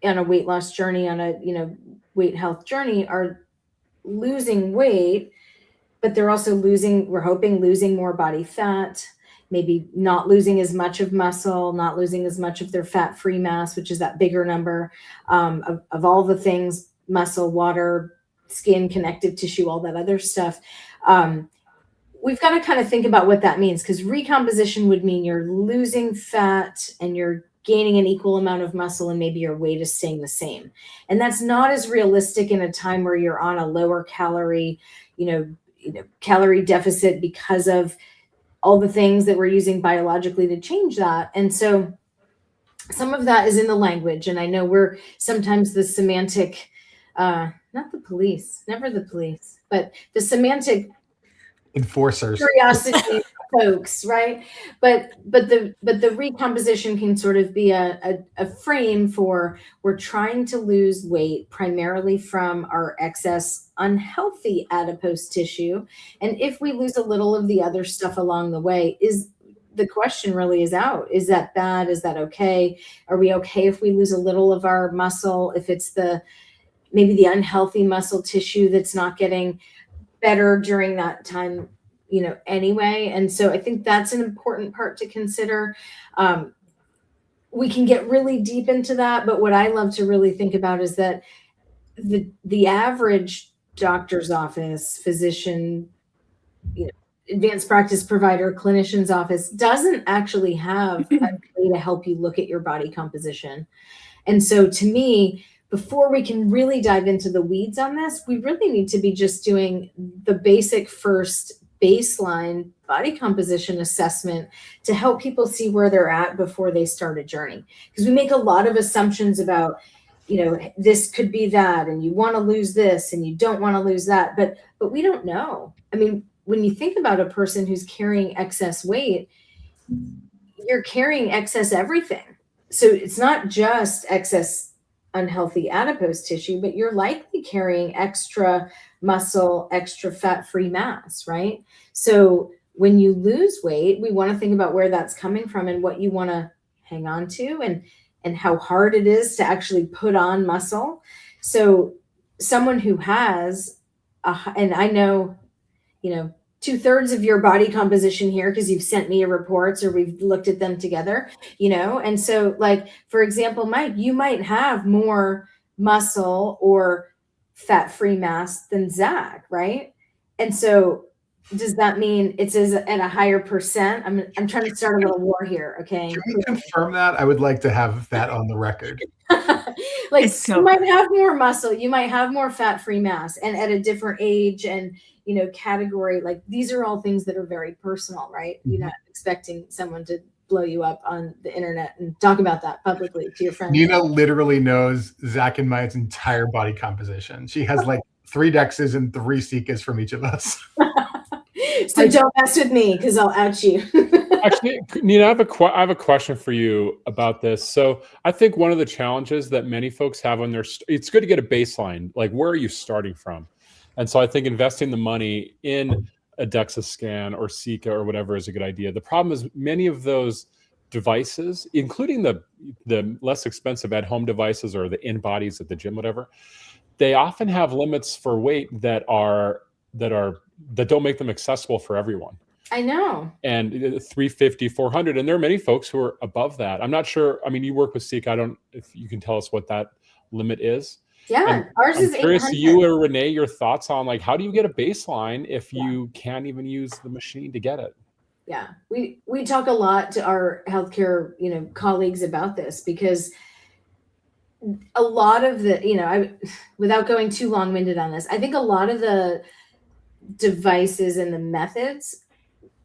S4: on a weight loss journey, on a weight health journey, are losing weight, but they're also we're hoping losing more body fat, maybe not losing as much of muscle, not losing as much of their fat-free mass, which is that bigger number of all the things, muscle, water, skin, connective tissue, all that other stuff. We've got to kind of think about what that means, because recomposition would mean you're losing fat and you're gaining an equal amount of muscle and maybe your weight is staying the same. And that's not as realistic in a time where you're on a lower calorie, calorie deficit because of all the things that we're using biologically to change that. And so some of that is in the language. And I know we're sometimes the semantic, not the police, never the police, but the semantic
S1: enforcers,
S4: curiosity folks, right? But the recomposition can sort of be a frame for, we're trying to lose weight primarily from our excess unhealthy adipose tissue. And if we lose a little of the other stuff along the way, the question really is out. Is that bad? Is that okay? Are we okay if we lose a little of our muscle, if it's maybe the unhealthy muscle tissue that's not getting better during that time, anyway? And so I think that's an important part to consider. We can get really deep into that, but what I love to really think about is that the average doctor's office, physician, advanced practice provider, clinician's office doesn't actually have a way to help you look at your body composition. And so to me, before we can really dive into the weeds on this, we really need to be just doing the basic first baseline body composition assessment to help people see where they're at before they start a journey. Because we make a lot of assumptions about, this could be that, and you want to lose this and you don't want to lose that, but we don't know. I mean, when you think about a person who's carrying excess weight, you're carrying excess everything. So it's not just excess unhealthy adipose tissue, but you're likely carrying extra muscle, extra fat-free mass, right? So when you lose weight, we want to think about where that's coming from and what you want to hang on to, and how hard it is to actually put on muscle. So someone who has, and I know, 2/3 of your body composition here, because you've sent me your reports or we've looked at them together, and so, like, for example, Mike, you might have more muscle or fat-free mass than Zach, right? And so does that mean it's at a higher percent? I'm trying to start a little war here, okay?
S1: Can you confirm that? I would like to have that on the record.
S4: You might have more muscle, you might have more fat-free mass, and at a different age and category. Like, these are all things that are very personal, right?
S1: Mm-hmm.
S4: You're not expecting someone to blow you up on the internet and talk about that publicly to your friends.
S1: Nina literally knows Zach and Maya's entire body composition. She has like 3 DEXs and 3 Sikas from each of us.
S4: So don't mess with me, because I'll out you.
S5: Actually, Nina, I have a question for you about this. So I think one of the challenges that many folks have when it's good to get a baseline, like, where are you starting from? And so I think investing the money in a DEXA scan or Sika or whatever is a good idea. The problem is many of those devices, including the less expensive at-home devices or the in-bodies at the gym, whatever, they often have limits for weight that don't make them accessible for everyone.
S4: I know.
S5: And 350, 400, and there are many folks who are above that. I'm not sure. I mean, you work with Sika. I don't, if you can tell us what that limit is.
S4: Yeah,
S5: and
S4: ours
S5: I'm
S4: is
S5: curious,
S4: 800.
S5: you or Renee, your thoughts on like, how do you get a baseline if you can't even use the machine to get it?
S4: Yeah, we talk a lot to our healthcare, colleagues about this, because a lot of the, without going too long-winded on this, I think a lot of the devices and the methods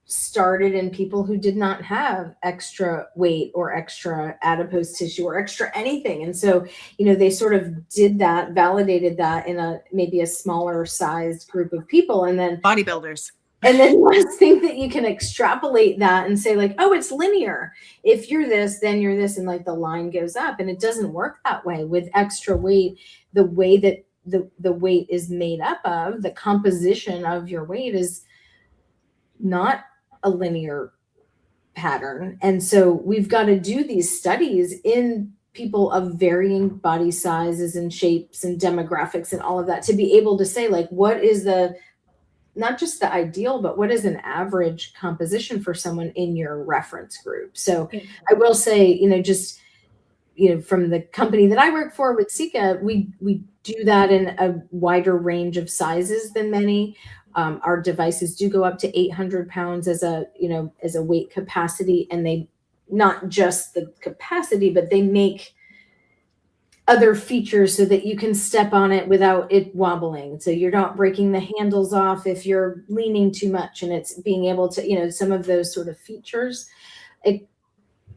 S4: started in people who did not have extra weight or extra adipose tissue or extra anything. And so, they sort of did that, validated that in maybe a smaller sized group of people. And then
S3: Bodybuilders.
S4: And then let's think that you can extrapolate that and say like, oh, it's linear. If you're this, then you're this. And like the line goes up, and it doesn't work that way with extra weight. The way that the weight is made up of, the composition of your weight is not a linear pattern. And so we've got to do these studies in people of varying body sizes and shapes and demographics and all of that to be able to say like, what is not just the ideal, but what is an average composition for someone in your reference group? So I will say, from the company that I work for with Sika, we do that in a wider range of sizes than many. Our devices do go up to 800 pounds as a weight capacity, and they, not just the capacity, but they make other features so that you can step on it without it wobbling. So you're not breaking the handles off if you're leaning too much, and it's being able to, some of those sort of features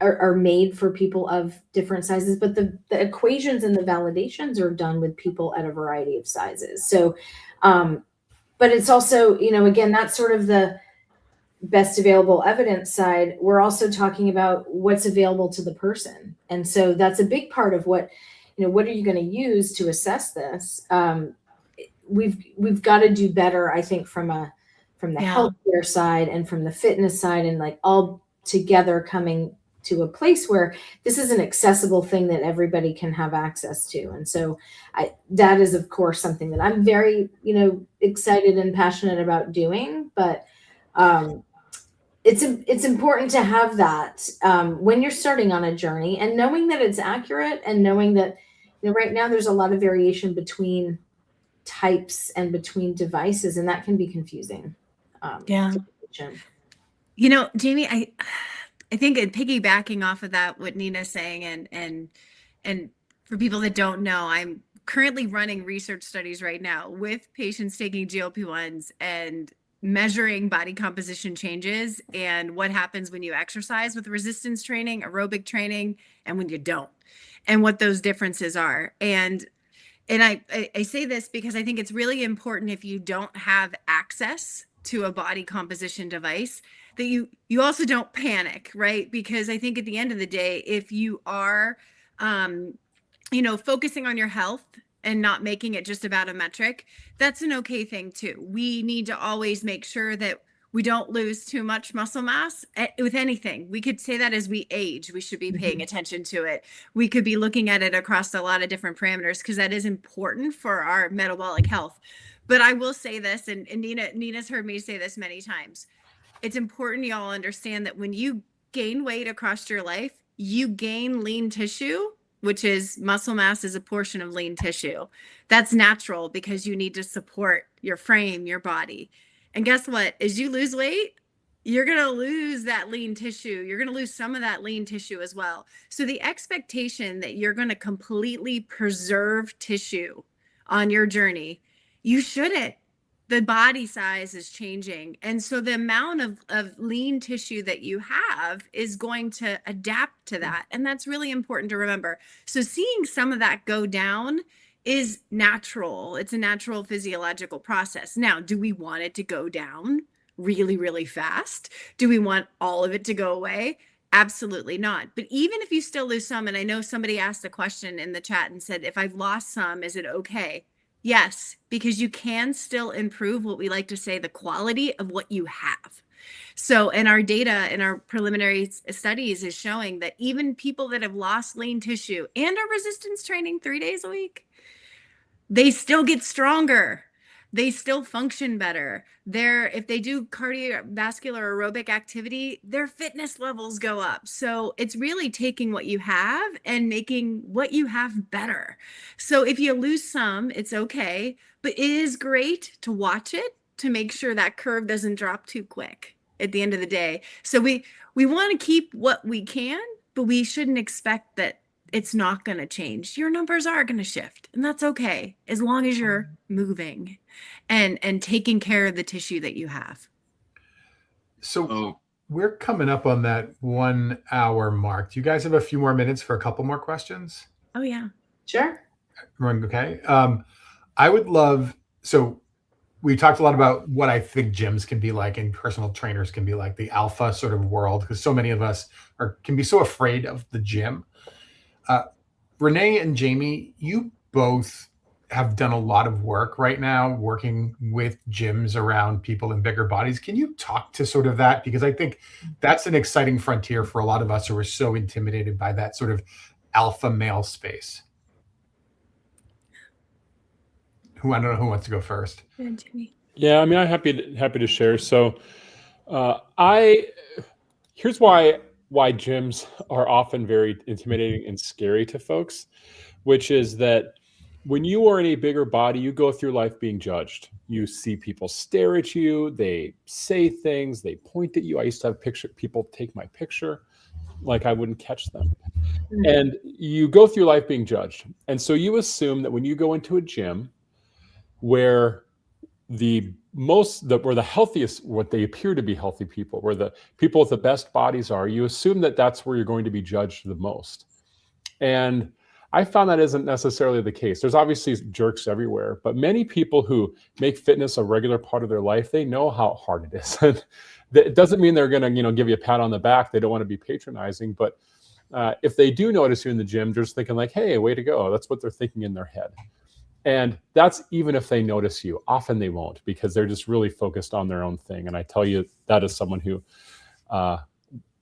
S4: are made for people of different sizes, but the equations and the validations are done with people at a variety of sizes. So, but it's also, again, that's sort of the best available evidence side. We're also talking about what's available to the person. And so that's a big part of what are you going to use to assess this? We've got to do better, I think, from the healthcare side and from the fitness side, and like all together coming to a place where this is an accessible thing that everybody can have access to. And so that is, of course, something that I'm very, excited and passionate about doing. But it's important to have that when you're starting on a journey, and knowing that it's accurate, and knowing that right now there's a lot of variation between types and between devices, and that can be confusing.
S3: Jamie, I think piggybacking off of that, what Nina's saying, and for people that don't know, I'm currently running research studies right now with patients taking GLP-1s and measuring body composition changes and what happens when you exercise with resistance training, aerobic training, and when you don't, and what those differences are. And I say this because I think it's really important, if you don't have access to a body composition device, that you also don't panic, right? Because I think at the end of the day, if you are, focusing on your health and not making it just about a metric, that's an okay thing too. We need to always make sure that we don't lose too much muscle mass with anything. We could say that as we age, we should be paying attention to it. We could be looking at it across a lot of different parameters, because that is important for our metabolic health. But I will say this, and Nina's heard me say this many times. It's important y'all understand that when you gain weight across your life, you gain lean tissue, which is muscle mass is a portion of lean tissue. That's natural, because you need to support your frame, your body. And guess what? As you lose weight, you're going to lose that lean tissue. You're going to lose some of that lean tissue as well. So the expectation that you're going to completely preserve tissue on your journey, you shouldn't. The body size is changing. And so the amount of lean tissue that you have is going to adapt to that. And that's really important to remember. So seeing some of that go down is natural. It's a natural physiological process. Now, do we want it to go down really, really fast? Do we want all of it to go away? Absolutely not. But even if you still lose some, and I know somebody asked a question in the chat and said, if I've lost some, is it okay? Yes, because you can still improve what we like to say, the quality of what you have. So, and our data in our preliminary studies is showing that even people that have lost lean tissue and are resistance training 3 days a week, they still get stronger. They still function better. If they do cardiovascular aerobic activity, their fitness levels go up. So it's really taking what you have and making what you have better. So if you lose some, it's okay, but it is great to watch it to make sure that curve doesn't drop too quick at the end of the day. So we want to keep what we can, but we shouldn't expect that it's not going to change. Your numbers are going to shift, and that's okay as long as you're moving and taking care of the tissue that you have.
S1: So we're coming up on that 1 hour mark. Do you guys have a few more minutes for a couple more questions?
S3: Oh yeah.
S4: Sure.
S1: Everyone okay? I would love, so we talked a lot about what I think gyms can be like and personal trainers can be like, the alpha sort of world, because so many of us can be so afraid of the gym. Renee and Jamie, you both have done a lot of work right now working with gyms around people in bigger bodies. Can you talk to sort of that? Because I think that's an exciting frontier for a lot of us who are so intimidated by that sort of alpha male space. I don't know who wants to go first.
S5: Yeah, I mean, I'm happy to share. So here's why gyms are often very intimidating and scary to folks, which is that when you are in a bigger body, you go through life being judged. You see people stare at you, they say things, they point at you. I used to have people take my picture like I wouldn't catch them. And you go through life being judged. And so you assume that when you go into a gym where the healthiest, what they appear to be healthy people, where the people with the best bodies are, you assume that that's where you're going to be judged the most. And I found that isn't necessarily the case. There's obviously jerks everywhere, but many people who make fitness a regular part of their life, they know how hard it is. It doesn't mean they're going to, give you a pat on the back. They don't want to be patronizing, but if they do notice you in the gym, they're just thinking like, hey, way to go. That's what they're thinking in their head. And that's even if they notice you. Often they won't, because they're just really focused on their own thing. And I tell you, that is someone who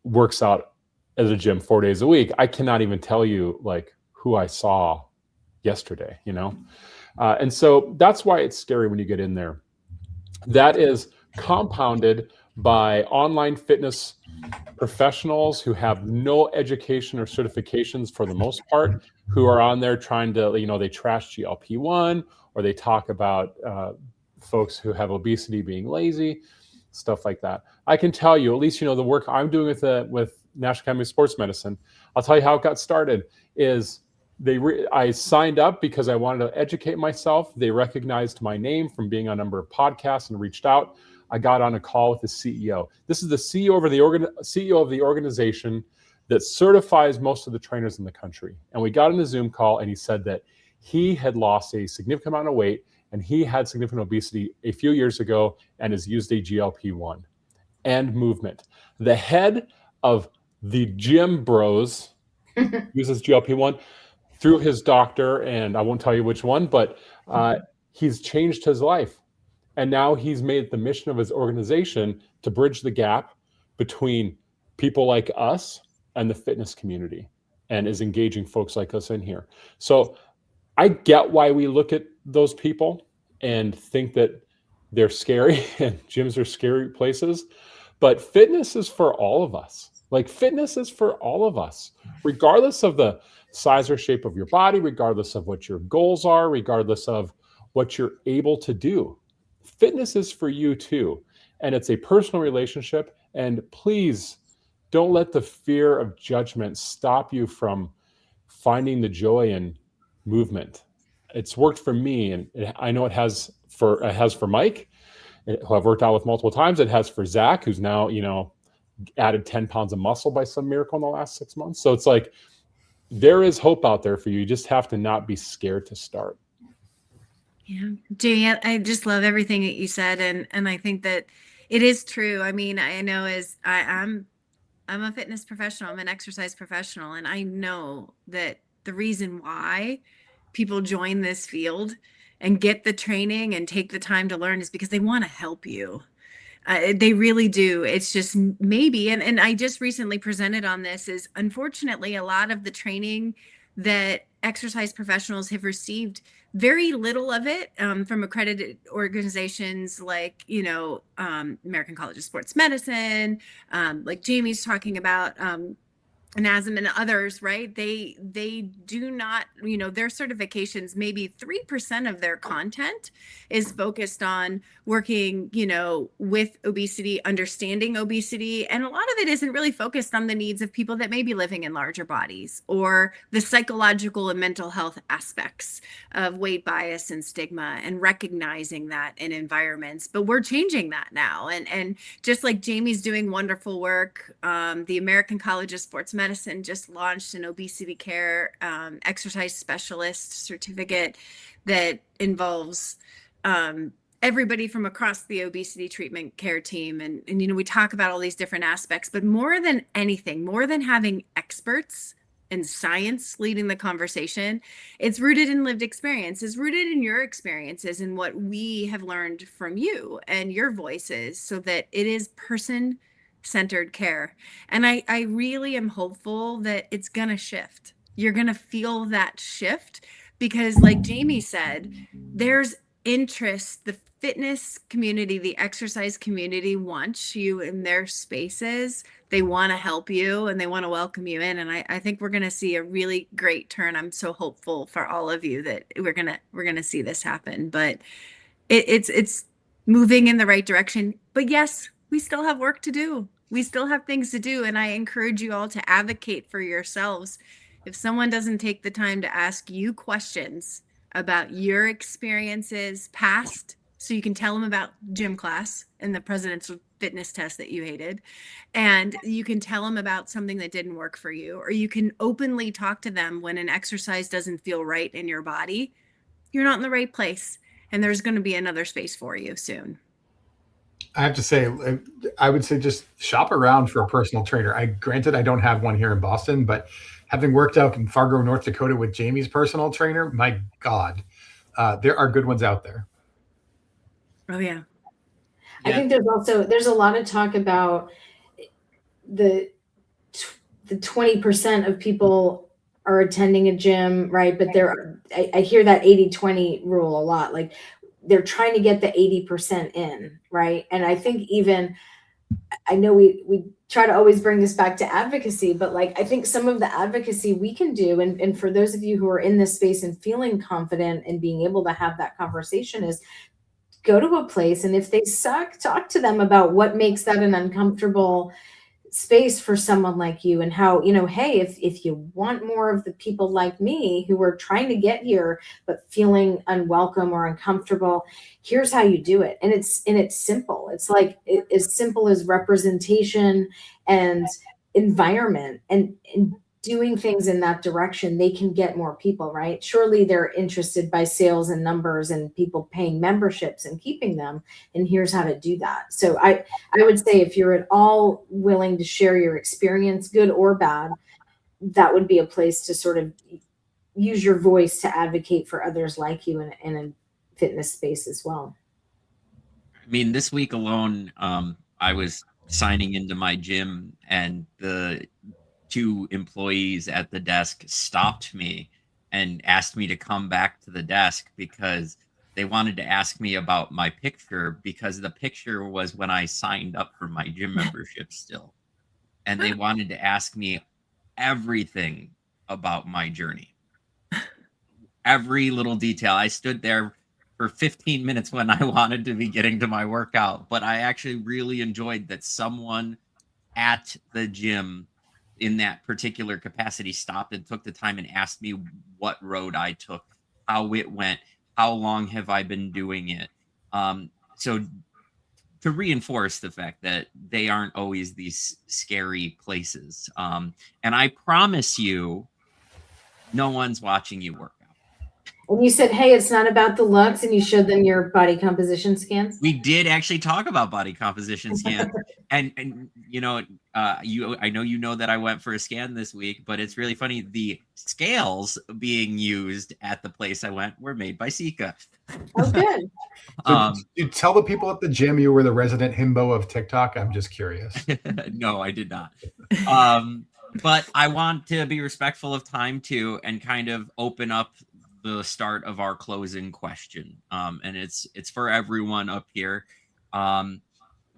S5: works out at a gym 4 days a week. I cannot even tell you like who I saw yesterday, and so that's why it's scary when you get in there. That is compounded by online fitness professionals who have no education or certifications for the most part, who are on there trying to, they trash GLP-1, or they talk about folks who have obesity being lazy, stuff like that. I can tell you, at least, the work I'm doing with National Academy of Sports Medicine, I'll tell you how it got started is I signed up because I wanted to educate myself. They recognized my name from being on a number of podcasts and reached out. I got on a call with the CEO. This is the CEO of the organization that certifies most of the trainers in the country. And we got on a Zoom call, and he said that he had lost a significant amount of weight and he had significant obesity a few years ago and has used a GLP-1 and movement. The head of the gym bros uses GLP-1 through his doctor, and I won't tell you which one, but he's changed his life. And now he's made the mission of his organization to bridge the gap between people like us and the fitness community, and is engaging folks like us in here. So I get why we look at those people and think that they're scary and gyms are scary places, but fitness is for all of us. Like, fitness is for all of us, regardless of the size or shape of your body, regardless of what your goals are, regardless of what you're able to do. Fitness is for you too. And it's a personal relationship. And please don't let the fear of judgment stop you from finding the joy in movement. It's worked for me, and I know it has for Mike, who I've worked out with multiple times. It has for Zach, who's now, added 10 pounds of muscle by some miracle in the last 6 months. So it's like, there is hope out there for you. You just have to not be scared to start.
S3: Yeah, Jamie, I just love everything that you said, and I think that it is true. I mean, I know I'm a fitness professional, I'm an exercise professional, and I know that the reason why people join this field and get the training and take the time to learn is because they want to help you. They really do. It's just maybe, and I just recently presented on this, is unfortunately a lot of the training that exercise professionals have received very little of it from accredited organizations like, American College of Sports Medicine, like Jamie's talking about, NASM and others, right? They do not, their certifications, maybe 3% of their content is focused on working, with obesity, understanding obesity. And a lot of it isn't really focused on the needs of people that may be living in larger bodies or the psychological and mental health aspects of weight bias and stigma and recognizing that in environments. But we're changing that now. And just like Jamie's doing wonderful work, the American College of Sports Medicine just launched an obesity care exercise specialist certificate that involves everybody from across the obesity treatment care team. And we talk about all these different aspects, but more than anything, more than having experts and science leading the conversation, it's rooted in lived experience, is rooted in your experiences and what we have learned from you and your voices, so that it is person-centered care. And I really am hopeful that it's going to shift. You're going to feel that shift because, like Jamie said, there's interest. The fitness community, the exercise community wants you in their spaces. They want to help you and they want to welcome you in. And I think we're going to see a really great turn. I'm so hopeful for all of you that we're going to see this happen, but it's moving in the right direction. But yes, we still have work to do. We still have things to do. And I encourage you all to advocate for yourselves. If someone doesn't take the time to ask you questions about your experiences past, so you can tell them about gym class and the presidential fitness test that you hated, and you can tell them about something that didn't work for you, or you can openly talk to them when an exercise doesn't feel right in your body, you're not in the right place, and there's going to be another space for you soon.
S1: I have to say, I would say just shop around for a personal trainer. Granted, I don't have one here in Boston, but having worked out in Fargo, North Dakota with Jamie's personal trainer, my God, there are good ones out there.
S3: Oh yeah.
S4: I think there's a lot of talk about the 20% of people are attending a gym, right? But I hear that 80-20 rule a lot. Like they're trying to get the 80% in, right? And I think I know we try to always bring this back to advocacy, but like I think some of the advocacy we can do, and for those of you who are in this space and feeling confident and being able to have that conversation, is go to a place, and if they suck, talk to them about what makes that an uncomfortable space for someone like you, and how, hey, if you want more of the people like me who are trying to get here but feeling unwelcome or uncomfortable, here's how you do it. And it's simple. It's like as simple as representation and environment, and doing things in that direction, they can get more people, right? Surely they're interested by sales and numbers and people paying memberships and keeping them. And here's how to do that. So I would say if you're at all willing to share your experience, good or bad, that would be a place to sort of use your voice to advocate for others like you in a fitness space as well.
S2: I mean, this week alone, I was signing into my gym and the two employees at the desk stopped me and asked me to come back to the desk because they wanted to ask me about my picture, because the picture was when I signed up for my gym membership still. And they wanted to ask me everything about my journey. Every little detail. I stood there for 15 minutes when I wanted to be getting to my workout, but I actually really enjoyed that someone at the gym in that particular capacity stopped and took the time and asked me what road I took, how it went, how long have I been doing it. So to reinforce the fact that they aren't always these scary places. And I promise you, no one's watching you work out.
S4: And you said, hey, it's not about the looks, and you showed them your body composition scans.
S2: We did actually talk about body composition scans. and I know that I went for a scan this week, but it's really funny. The scales being used at the place I went were made by Sika.
S4: Oh, good.
S1: So you tell the people at the gym you were the resident himbo of TikTok? I'm just curious.
S2: No, I did not. But I want to be respectful of time too, and kind of open up the start of our closing question, and it's for everyone up here. Um,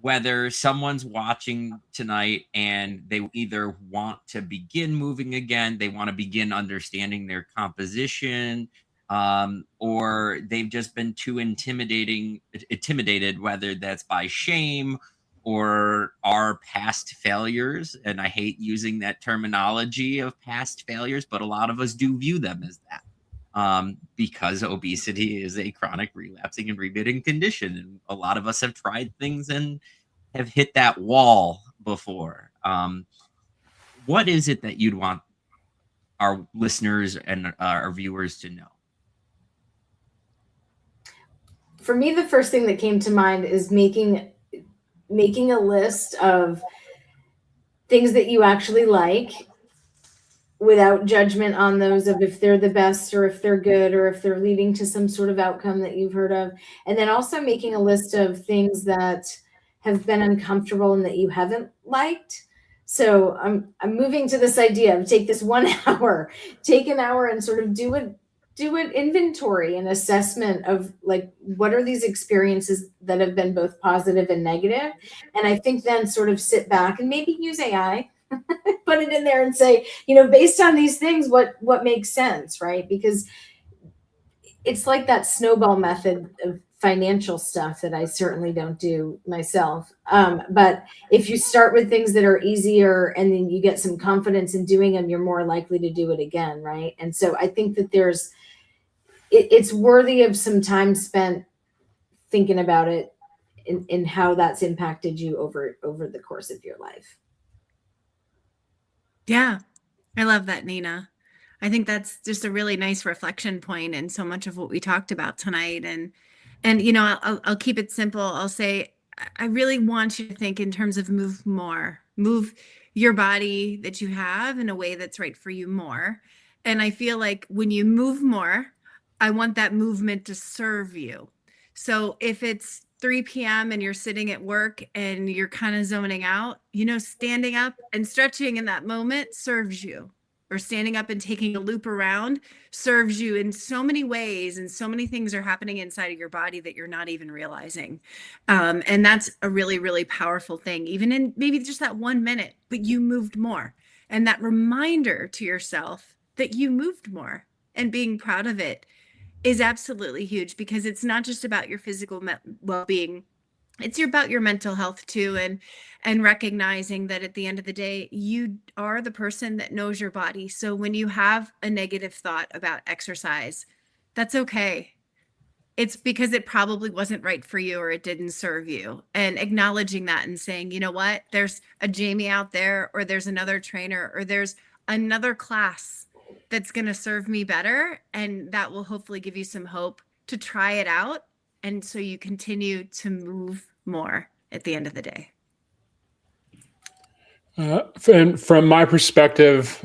S2: Whether someone's watching tonight and they either want to begin moving again, they want to begin understanding their composition, or they've just been too intimidated, whether that's by shame or our past failures. And I hate using that terminology of past failures, but a lot of us do view them as that. Because obesity is a chronic relapsing and remitting condition. And a lot of us have tried things and have hit that wall before. What is it that you'd want our listeners and our viewers to know?
S4: For me, the first thing that came to mind is making a list of things that you actually like without judgment on those of if they're the best or if they're good or if they're leading to some sort of outcome that you've heard of. And then also making a list of things that have been uncomfortable and that you haven't liked. So I'm moving to this idea of take this 1 hour, take an hour and sort of do an inventory and assessment of like, what are these experiences that have been both positive and negative? And I think then sort of sit back and maybe use AI, put it in there and say, based on these things, what makes sense, right? Because it's like that snowball method of financial stuff that I certainly don't do myself. But if you start with things that are easier and then you get some confidence in doing them, you're more likely to do it again, right? And so I think that it's worthy of some time spent thinking about it and how that's impacted you over the course of your life.
S3: Yeah, I love that, Nina. I think that's just a really nice reflection point in so much of what we talked about tonight. And I'll keep it simple. I'll say, I really want you to think in terms of move more, move your body that you have in a way that's right for you more. And I feel like when you move more, I want that movement to serve you. So if it's 3 p.m. and you're sitting at work and you're kind of zoning out, standing up and stretching in that moment serves you. Or standing up and taking a loop around serves you in so many ways, and so many things are happening inside of your body that you're not even realizing. And that's a really, really powerful thing, even in maybe just that 1 minute, but you moved more. And that reminder to yourself that you moved more and being proud of it is absolutely huge, because it's not just about your physical well-being. It's about your mental health too, and recognizing that at the end of the day, you are the person that knows your body. So when you have a negative thought about exercise, that's okay. It's because it probably wasn't right for you or it didn't serve you. And acknowledging that and saying, you know what, there's a Jamie out there, or there's another trainer, or there's another class that's going to serve me better. And that will hopefully give you some hope to try it out. And so you continue to move more at the end of the day.
S5: And from my perspective,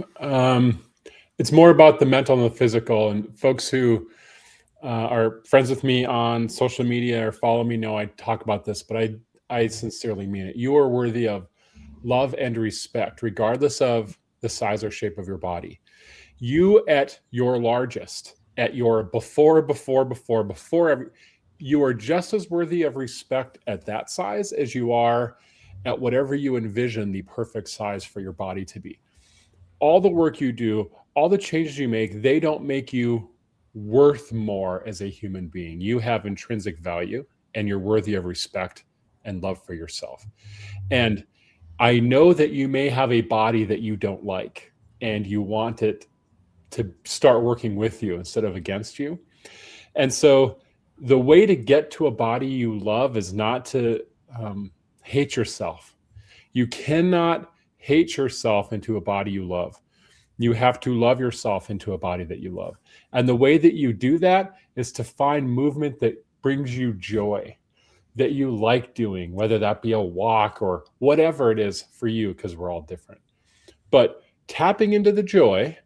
S5: it's more about the mental and the physical. And folks who are friends with me on social media or follow me know I talk about this, but I sincerely mean it. You are worthy of love and respect, regardless of the size or shape of your body. You at your largest, at your before, you are just as worthy of respect at that size as you are at whatever you envision the perfect size for your body to be. All the work you do, all the changes you make, they don't make you worth more as a human being. You have intrinsic value and you're worthy of respect and love for yourself. And I know that you may have a body that you don't like and you want it to start working with you instead of against you. And so the way to get to a body you love is not to hate yourself. You cannot hate yourself into a body you love. You have to love yourself into a body that you love. And the way that you do that is to find movement that brings you joy, that you like doing, whether that be a walk or whatever it is for you, because we're all different. But tapping into the joy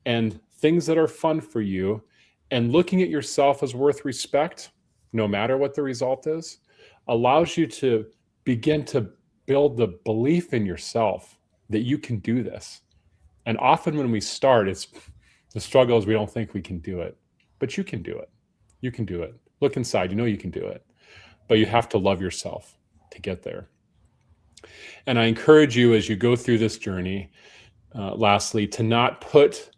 S5: and things that are fun for you and looking at yourself as worth respect, no matter what the result is, allows you to begin to build the belief in yourself that you can do this. And often when we start, it's the struggle is we don't think we can do it. but you can do it. You can do it. Look inside, you know you can do it, but you have to love yourself to get there. And I encourage you as you go through this journey, lastly, to not put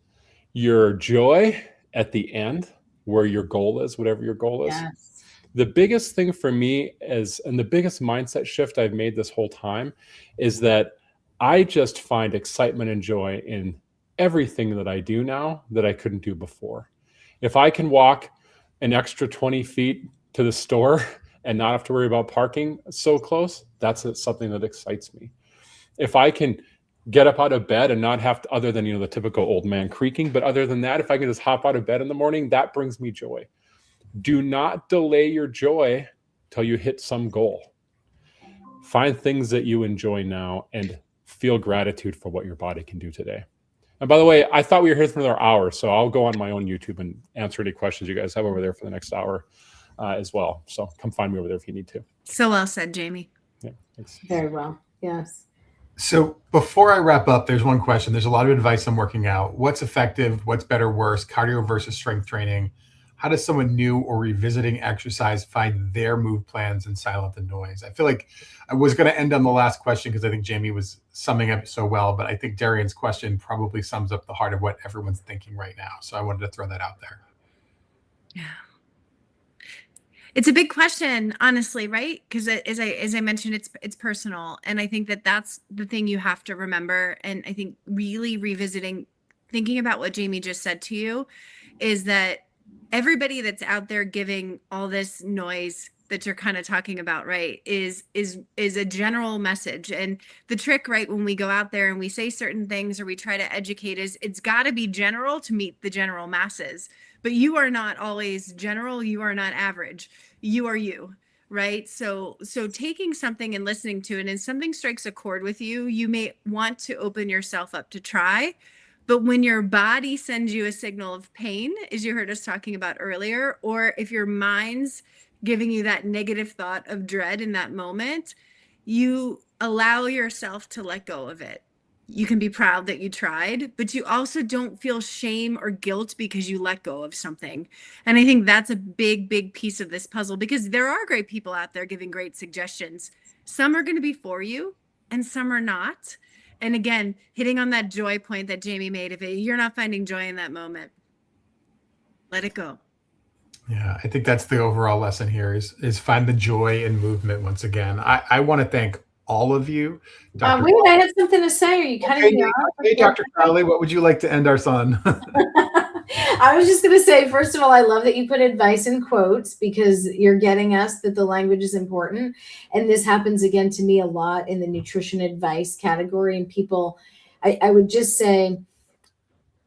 S5: your joy at the end where your goal is, whatever your goal is.
S4: Yes.
S5: The biggest thing for me and the biggest mindset shift I've made this whole time is that I just find excitement and joy in everything that I do now that I couldn't do before. If I can walk an extra 20 feet to the store and not have to worry about parking so close, that's something that excites me. If I can get up out of bed and not have to, other than, the typical old man creaking, but other than that, if I can just hop out of bed in the morning, that brings me joy. Do not delay your joy till you hit some goal. Find things that you enjoy now and feel gratitude for what your body can do today. And by the way, I thought we were here for another hour, so I'll go on my own YouTube and answer any questions you guys have over there for the next hour as well. So come find me over there if you need to.
S3: So well said, Jamie.
S5: Yeah, thanks.
S4: Very well. Yes.
S1: So before I wrap up, there's one question. There's a lot of advice on working out. What's effective? What's better, worse? Cardio versus strength training? How does someone new or revisiting exercise find their move plans and silence the noise? I feel like I was going to end on the last question because I think Jamie was summing up so well, but I think Darian's question probably sums up the heart of what everyone's thinking right now. So I wanted to throw that out there.
S3: Yeah. It's a big question, honestly, right? Because as I mentioned, it's personal. And I think that's the thing you have to remember. And I think really thinking about what Jamie just said to you is that everybody that's out there giving all this noise that you're kind of talking about, right, is a general message. And the trick, right, when we go out there and we say certain things or we try to educate is it's got to be general to meet the general masses. But you are not always general. You are not average. You are you, right? So taking something and listening to it, and something strikes a chord with you, you may want to open yourself up to try. But when your body sends you a signal of pain, as you heard us talking about earlier, or if your mind's giving you that negative thought of dread in that moment, you allow yourself to let go of it. You can be proud that you tried, but you also don't feel shame or guilt because you let go of something. And I think that's a big, big piece of this puzzle, because there are great people out there giving great suggestions. Some are going to be for you and some are not. And again, hitting on that joy point that Jamie made, if you're not finding joy in that moment, let it go.
S1: Yeah, I think that's the overall lesson here is find the joy in movement once again. I want to thank all of you. Dr.
S4: Wait, I had something to say. Are you cutting me off?
S1: Hey, Dr. Crowley, what would you like to end our son?
S4: I was just going to say, first of all, I love that you put advice in quotes because you're getting us that the language is important. And this happens again to me a lot in the nutrition advice category. And people, I would just say,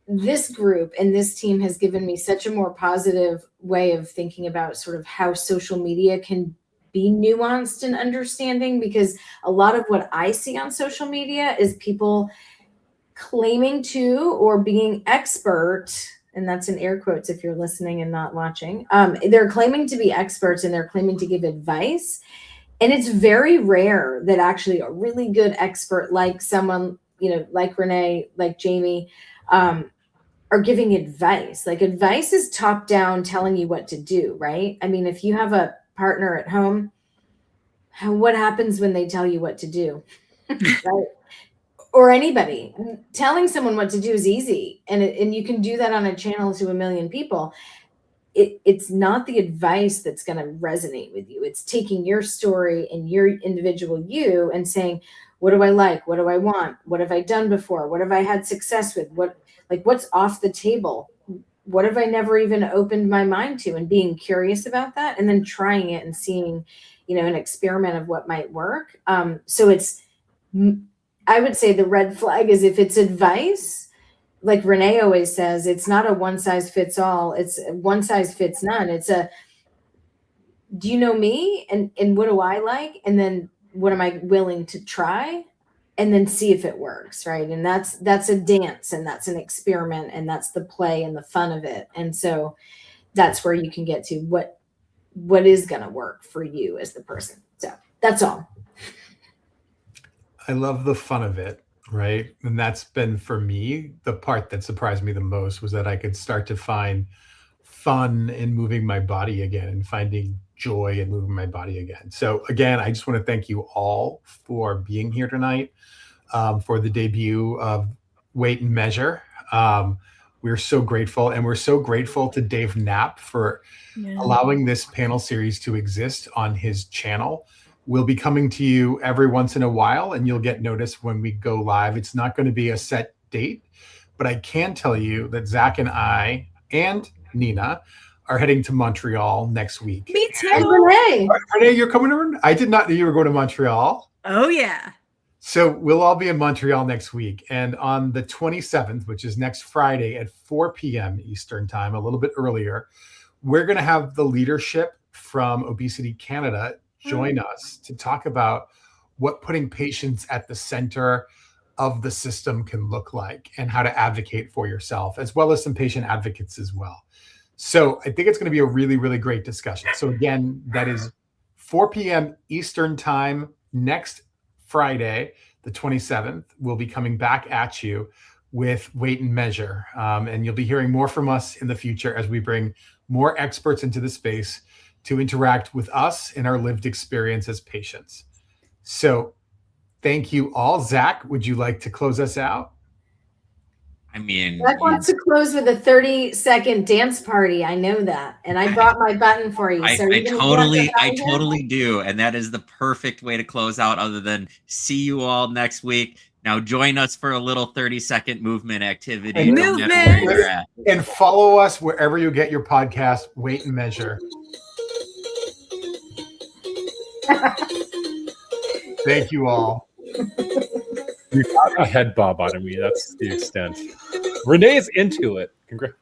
S4: this group and this team has given me such a more positive way of thinking about sort of how social media can be nuanced and understanding, because a lot of what I see on social media is people claiming to or being expert, and that's in air quotes if you're listening and not watching. They're claiming to be experts and they're claiming to give advice. And it's very rare that actually a really good expert like someone, like Renee, like Jamie, are giving advice. Like, advice is top down, telling you what to do, right? I mean, if you have a partner at home, what happens when they tell you what to do? Right? Or anybody. Telling someone what to do is easy. And you can do that on a channel to 1 million people. It's not the advice that's going to resonate with you. It's taking your story and your individual you and saying, what do I like? What do I want? What have I done before? What have I had success with? What's off the table? What have I never even opened my mind to? And being curious about that, and then trying it and seeing, an experiment of what might work. So I would say the red flag is if it's advice, like Renee always says, it's not a one size fits all. It's one size fits none. It's do you know me? And what do I like? And then what am I willing to try? And then see if it works, right? And that's a dance, and that's an experiment, and that's the play and the fun of it. And so that's where you can get to what is going to work for you as the person. So that's all.
S1: I love the fun of it, right? And that's been, for me, the part that surprised me the most was that I could start to find fun in moving my body again and finding joy in moving my body again. So again, I just want to thank you all for being here tonight, for the debut of Weight and Measure. We're so grateful, and we're so grateful to Dave Knapp for allowing this panel series to exist on his channel. We'll be coming to you every once in a while, and you'll get notice when we go live. It's not going to be a set date, but I can tell you that Zach and I and Nina are heading to Montreal next week.
S3: Me too.
S4: And Renee.
S1: Renee, you're coming over? I did not know you were going to Montreal.
S3: Oh, yeah.
S1: So we'll all be in Montreal next week. And on the 27th, which is next Friday at 4 p.m. Eastern time, a little bit earlier, we're going to have the leadership from Obesity Canada join us to talk about what putting patients at the center of the system can look like and how to advocate for yourself, as well as some patient advocates as well. So I think it's going to be a really, really great discussion. So again, that is 4 p.m. Eastern time next Friday, the 27th. We'll be coming back at you with Weight and Measure. And you'll be hearing more from us in the future as we bring more experts into the space to interact with us in our lived experience as patients. So thank you all. Zach, would you like to close us out?
S2: I mean,
S4: Zach wants to close with a 30-second dance party. I know that. And I brought my button for you. So
S2: I totally do. And that is the perfect way to close out, other than see you all next week. Now join us for a little 30-second movement activity. No matter where you're at.
S1: And follow us wherever you get your podcast, Weight and Measure. Thank you all.
S5: You got a head bob out of me. That's the extent. Renee's into it. Congrats.